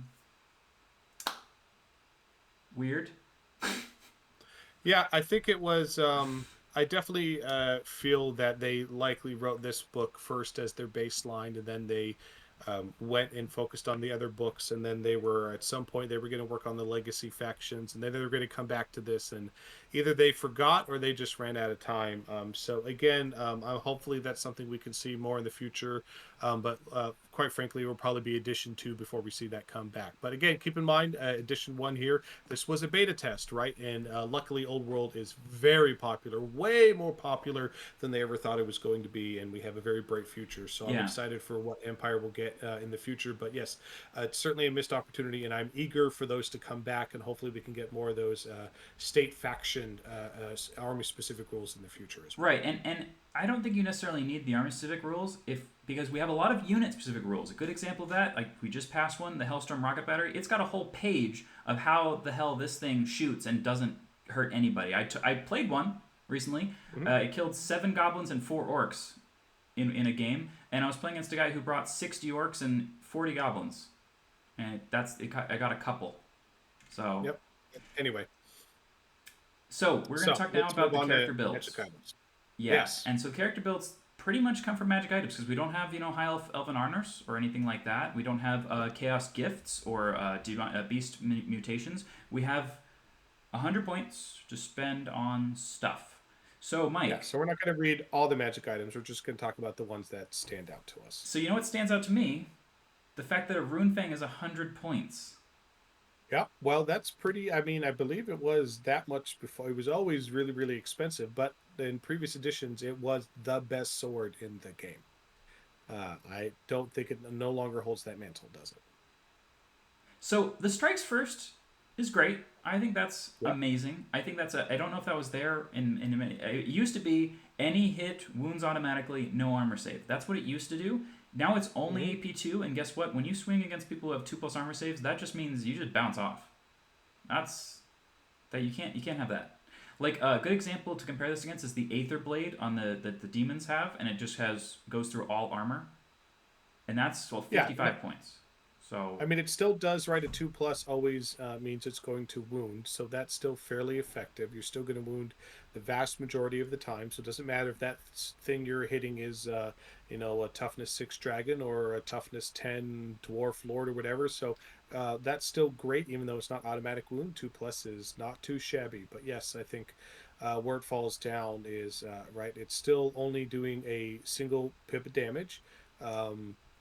Weird. Yeah, I think it was. I definitely feel that they likely wrote this book first as their baseline, and then they went and focused on the other books, and then they were at some point they were going to work on the legacy factions, and then they were going to come back to this, and either they forgot or they just ran out of time. So again, hopefully that's something we can see more in the future. But quite frankly, it will probably be edition 2 before we see that come back. But again, keep in mind, edition 1 here, this was a beta test, right? And luckily, Old World is very popular, way more popular than they ever thought it was going to be, and we have a very bright future. So I'm Yeah. excited for what Empire will get in the future. But yes, it's certainly a missed opportunity, and I'm eager for those to come back, and hopefully we can get more of those state faction army specific rules in the future as well. Right, and I don't think you necessarily need the army specific rules because we have a lot of unit specific rules. A good example of that, like we just passed one, the Hellstorm rocket battery. It's got a whole page of how the hell this thing shoots and doesn't hurt anybody. I played one recently. Mhm. It killed 7 goblins and 4 orcs in a game, and I was playing against a guy who brought 60 orcs and 40 goblins, and I got a couple. So Yep. Anyway, so we're going to talk now let's about move the on character to builds. magic items. Yeah, Yes. and so character builds pretty much come from magic items because we don't have high elven honors or anything like that. We don't have chaos gifts or beast mutations. We have 100 points to spend on stuff. So Mike, Yeah, so we're not going to read all the magic items. We're just going to talk about the ones that stand out to us. so you know what stands out to me? The fact that a Runefang is 100 points. Yeah, well, that's pretty. I mean, I believe it was that much before. It was always really, really expensive, but in previous editions, it was the best sword in the game. I don't think it no longer holds that mantle, does it? So the strikes first is great. I think that's Yeah. amazing. I think that's I don't know if that was there in many. It used to be any hit wounds automatically, no armor save. That's what it used to do. Now it's only Mhm. AP2, and guess what? When you swing against people who have 2+ armor saves, that just means you just bounce off. That's that you can't have that. Like a good example to compare this against is the Aether Blade on the demons have, and it just goes through all armor, and that's well Yeah, 55 points. So I mean, it still does, right? A 2+ always means it's going to wound, so that's still fairly effective. You're still going to wound the vast majority of the time, so it doesn't matter if that thing you're hitting is, a toughness 6 dragon or a toughness 10 dwarf lord or whatever. So that's still great, even though it's not automatic wound. 2+ is not too shabby, but yes, I think where it falls down is right. It's still only doing a single pip of damage.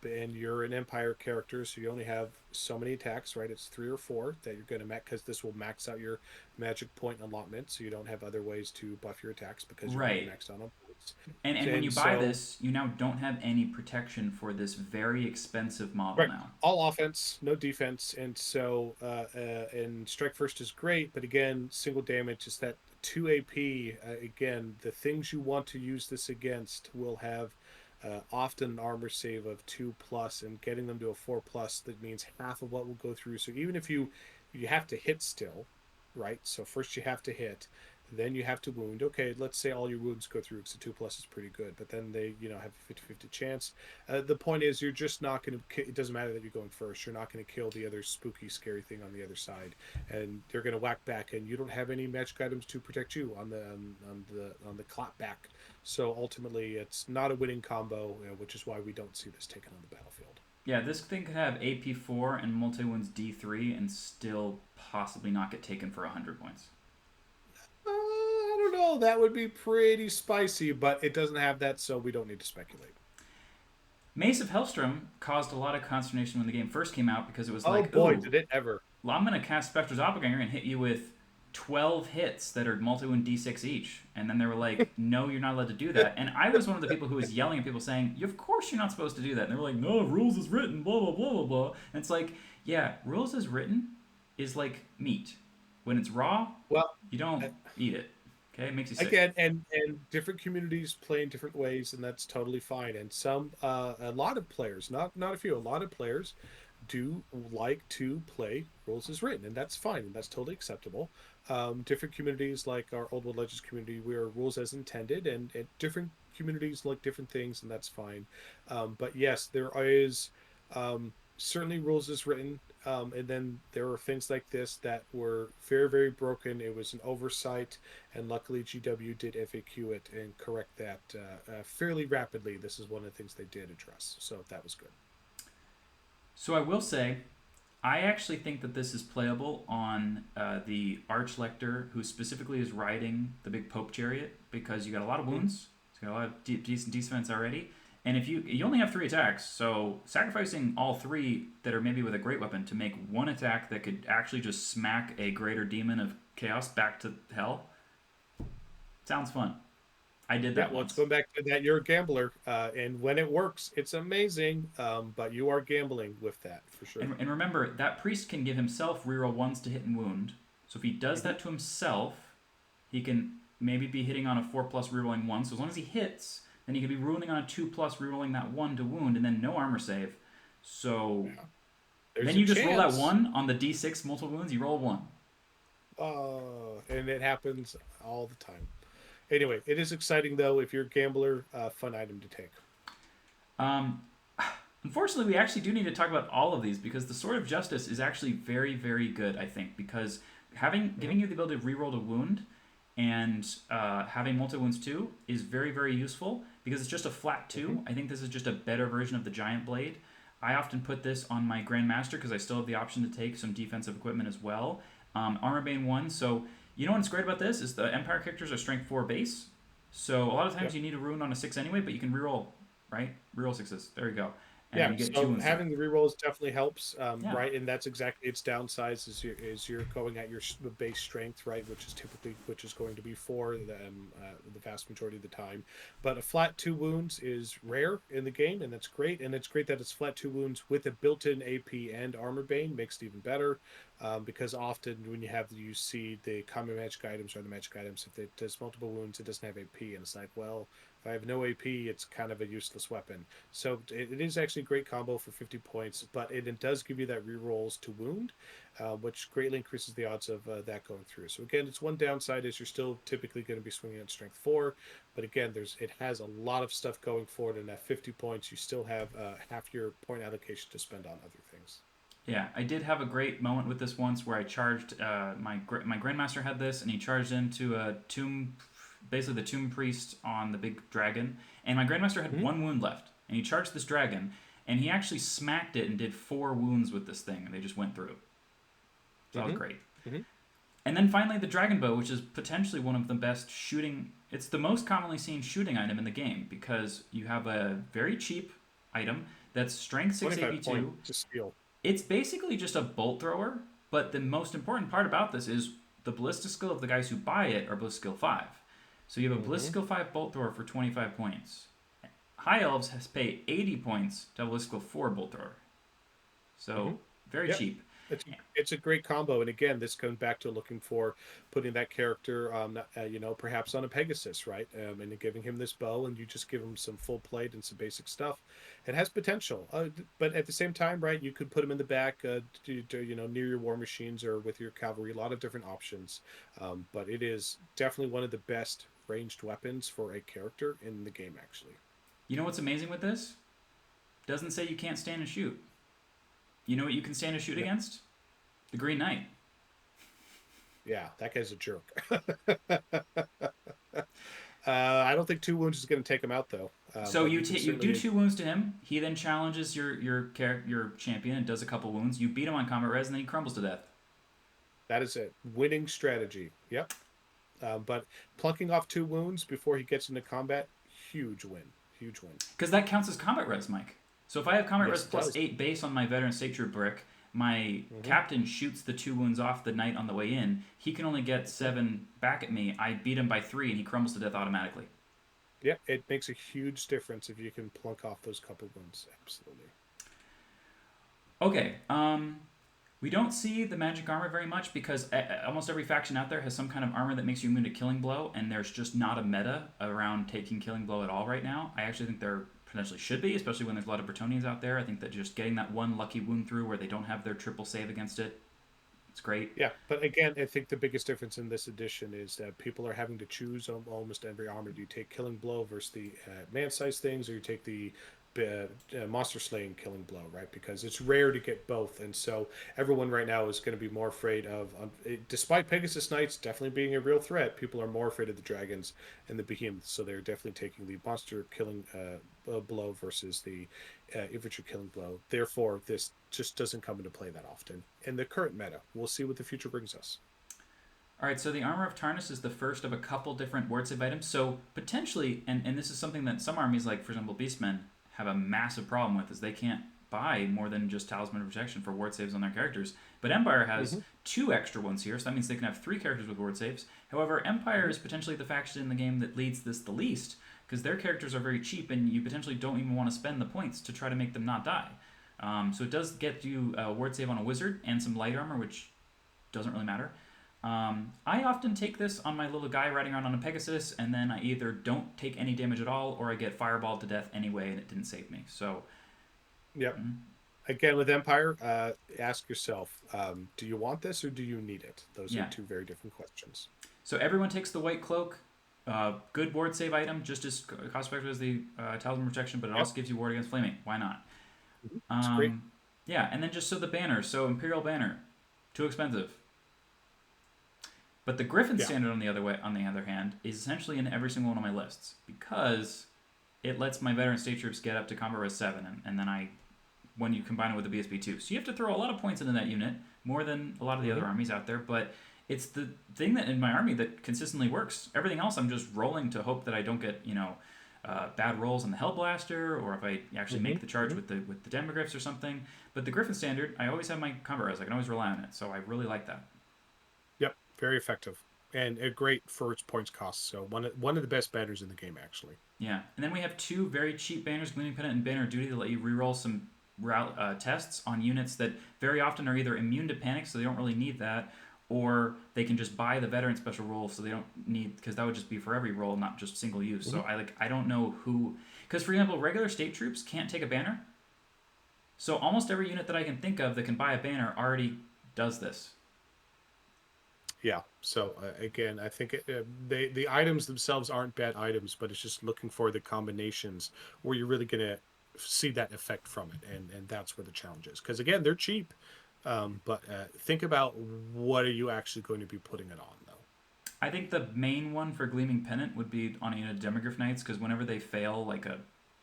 And you're an Empire character, so you only have so many attacks, right? It's 3 or 4 that you're going to max, because this will max out your magic point allotment, so you don't have other ways to buff your attacks because you're already right, maxed out on points. and when you And buy so, this, you now don't have any protection for this very expensive model right, now. all offense, no defense, and so and strike first is great, but again, single damage is that 2 AP. Again, the things you want to use this against will have often an armor save of 2+, and getting them to a 4+, that means half of what will go through. So even if you have to hit still, right? So first you have to hit, then you have to wound. Okay, let's say all your wounds go through, because the 2+ is pretty good, but then they have a 50-50 chance. The point is, you're just not going to. It doesn't matter that you're going first. You're not going to kill the other spooky, scary thing on the other side, and they're going to whack back, and you don't have any magic items to protect you on the clap back. So ultimately, it's not a winning combo, which is why we don't see this taken on the battlefield. Yeah, this thing could have AP4 and multi wounds D3 and still possibly not get taken for 100 points. I don't know. That would be pretty spicy, but it doesn't have that, so we don't need to speculate. Mace of Hellstrom caused a lot of consternation when the game first came out because it was Oh like, boy, ooh, did it ever! well, I'm going to cast Spectre's Doppelganger and hit you with 12 hits that are multi-wound D6 each. And then they were like, no, you're not allowed to do that. And I was one of the people who was yelling at people saying, of course you're not supposed to do that. And they were like, no, rules is written, blah, blah, blah, blah, blah. And it's like, yeah, rules as written is like meat. When it's raw, Well, you don't eat it. Okay? It makes you sick. again, and different communities play in different ways, and that's totally fine. And a lot of players, not a few, a lot of players do like to play rules as written, and that's fine, and that's totally acceptable. Different communities, like our Old World Legends community, we are rules as intended, and different communities like different things, and that's fine. But yes, there is certainly rules as written, and then there are things like this that were very, very broken. It was an oversight, and luckily GW did FAQ it and correct that fairly rapidly. This is one of the things they did address, so that was good. So I will say, I actually think that this is playable on the Archlector, who specifically is riding the big Pope Chariot, because you got a lot of wounds, you got a lot of decent defense already, and if you only have 3 attacks, so sacrificing all 3 that are maybe with a great weapon to make 1 attack that could actually just smack a greater demon of chaos back to hell sounds fun. I did Yeah, that well, it's once. going back to that. You're a gambler, and when it works, it's amazing. But you are gambling with that for sure. And remember, that priest can give himself reroll ones to hit and wound. So if he does Hmm. that to himself, he can maybe be hitting on a 4+ rerolling 1. So as long as he hits, then he could be ruling on a 2+ rerolling that 1 to wound, and then no armor save. So Yeah, there's then a you just roll that chance. 1 on the d6 multiple wounds, you roll 1. And it happens all the time. Anyway, it is exciting though. If you're a gambler, fun item to take. Um, Unfortunately, we actually do need to talk about all of these because the Sword of Justice is actually very, very good, I think, because Hmm. giving you the ability to reroll a wound and having multi wounds too is very, very useful because it's just a flat Hmm. 2. I think this is just a better version of the Giant Blade. I often put this on my Grandmaster because I still have the option to take some defensive equipment as well. Armor Bane 1. So, you know what's great about this is the Empire characters are Strength 4 base. So, a lot of times Yep. you need a rune on a 6 anyway, but you can reroll, right? Reroll 6s. There you go. And Yeah, you get 2 so instead. having the rerolls definitely helps, Yeah. right? And that's exactly its downsides is you're going at your base strength, right? Which is going to be 4 the vast majority of the time. But a flat 2 wounds is rare in the game, and that's great. And it's great that it's flat 2 wounds with a built-in AP and armor bane, makes it even better. because often when you see the common magic items or the magic items, if it does multiple wounds, it doesn't have AP, and it's like, well, if I have no AP, it's kind of a useless weapon. So it is actually a great combo for 50 points, but it does give you that rerolls to wound, which greatly increases the odds of that going through. So again, its one downside is you're still typically going to be swinging at strength 4, but again, it has a lot of stuff going forward, and at 50 points, you still have half your point allocation to spend on other things. Yeah, I did have a great moment with this once where I charged my grandmaster had this, and he charged into a tomb, basically the tomb priest on the big dragon, and my grandmaster had Mm-hmm. one wound left, and he charged this dragon, and he actually smacked it and did 4 wounds with this thing, and they just went through. So that was Mm-hmm. great. Mm-hmm. And then finally the dragon bow, which is potentially one of the best shooting. It's the most commonly seen shooting item in the game because you have a very cheap item that's strength 25 682. point to steal. It's basically just a bolt thrower, but the most important part about this is the ballistic skill of the guys who buy it are ballistic skill 5. So you have a ballistic Mm-hmm. skill 5 bolt thrower for 25 points. High elves has to pay 80 points to have a ballistic skill 4 bolt thrower. Mm-hmm. So very Yep. cheap. It's a great combo, and again, this comes back to looking for putting that character, perhaps on a Pegasus, right? And giving him this bow, and you just give him some full plate and some basic stuff. It has potential, but at the same time, right? You could put him in the back, near your war machines or with your cavalry. A lot of different options, but it is definitely one of the best ranged weapons for a character in the game, actually. You know what's amazing with this? Doesn't say you can't stand and shoot. You know what you can stand and shoot Yeah, against? The Green Knight. yeah, that guy's a jerk. I don't think 2 wounds is going to take him out though. So But you can you do certainly 2 wounds to him. He then challenges your champion and does a couple wounds. You beat him on combat res, and then he crumbles to death. that is a winning strategy. Yep. But plucking off 2 wounds before he gets into combat, huge win. Huge win. Because that counts as combat res, Mike. So if I have combat res Yes, it plus does. 8 base on my veteran state troop brick, my Hmm. captain shoots the 2 wounds off the knight on the way in. He can only get 7 back at me. I beat him by 3, and he crumbles to death automatically. Yeah, it makes a huge difference if you can plunk off those couple wounds. Absolutely. Okay, we don't see the magic armor very much because almost every faction out there has some kind of armor that makes you immune to killing blow, and there's just not a meta around taking killing blow at all right now. I actually think there potentially should be, especially when there's a lot of Bretonians out there. I think that just getting that one lucky wound through where they don't have their triple save against it, it's great. Yeah, but again, I think the biggest difference in this edition is that people are having to choose almost every armor. Do you take Killing Blow versus the man-sized things, or you take the monster slaying Killing Blow, right? Because it's rare to get both, and so everyone right now is going to be more afraid of. Despite Pegasus Knights definitely being a real threat, people are more afraid of the dragons and the behemoths, so they're definitely taking the monster killing blow versus the infantry killing blow. Therefore, this just doesn't come into play that often in the current meta. We'll see what the future brings us. All right, so the Armor of Tarnus is the first of a couple different ward save items. So potentially, and this is something that some armies, like for example Beastmen, have a massive problem with, is they can't buy more than just Talisman of Protection for ward saves on their characters. But Empire has Mm-hmm. 2 extra ones here, so that means they can have 3 characters with ward saves. However, Empire Mm-hmm. is potentially the faction in the game that leads this the least, because their characters are very cheap, and you potentially don't even want to spend the points to try to make them not die. So it does get you a ward save on a wizard and some light armor, which doesn't really matter. I often take this on my little guy riding around on a Pegasus, and then I either don't take any damage at all, or I get fireballed to death anyway, and it didn't save me. So, Yep. mm, Again, with Empire, ask yourself: do you want this or do you need it? Those are yeah. two very different questions. So everyone takes the white cloak. Good ward save item, just as cost effective as the talisman protection, but it Yep. also gives you ward against flaming. Why not? It's great. Yeah, and then just so the banner. So Imperial banner, too expensive. But the Griffin Yeah. standard on the other hand, is essentially in every single one of my lists because it lets my veteran state troops get up to combat res 7, and then when you combine it with the BSB 2. So you have to throw a lot of points into that unit, more than a lot of the other armies out there, but it's the thing that in my army that consistently works. Everything else I'm just rolling to hope that I don't get, bad rolls on the Hellblaster, or if I actually make the charge with the Demigryphs or something. But the Griffin standard, I always have my combat res. I can always rely on it, so I really like that. Yep, very effective and great for its points cost. So one of the best banners in the game, actually. Yeah, and then we have 2 very cheap banners, Gleaming Pennant and Banner of Duty, that let you reroll some tests on units that very often are either immune to panic, so they don't really need that, or they can just buy the veteran special roll, so they don't need, because that would just be for every roll, not just single use. So I don't know who, because for example, regular state troops can't take a banner. So almost every unit that I can think of that can buy a banner already does this. Yeah. So again, I think the items themselves aren't bad items, but it's just looking for the combinations where you're really going to see that effect from it, and that's where the challenge is. Because again, they're cheap, but think about what are you actually going to be putting it on, though. I think the main one for Gleaming Pennant would be on a unit of Demigryph Knights, because whenever they fail like a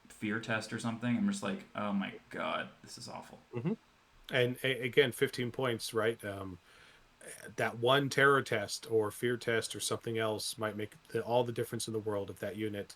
fear test or something, I'm just like, oh my god, this is awful. Mm-hmm. And again, 15 points, right? That one terror test or fear test or something else might make all the difference in the world of that unit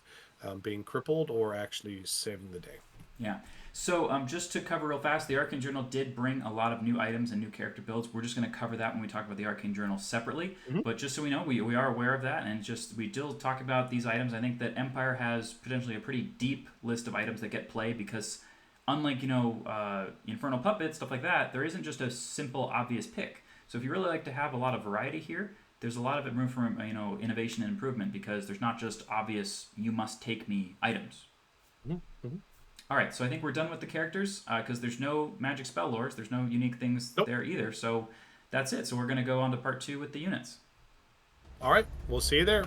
being crippled or actually saving the day. Yeah. So just to cover real fast, the Arcane Journal did bring a lot of new items and new character builds. We're just going to cover that when we talk about the Arcane Journal separately. Mm-hmm. But just so we know, we are aware of that, and just we still talk about these items. I think that Empire has potentially a pretty deep list of items that get play because, unlike Infernal Puppet, stuff like that, there isn't just a simple obvious pick. So if you really like to have a lot of variety here, there's a lot of room for innovation and improvement, because there's not just obvious you must take me items. Mm-hmm. All right, so I think we're done with the characters because there's no magic spell lores. There's no unique things there either. So that's it. So we're going to go on to part 2 with the units. All right, we'll see you there.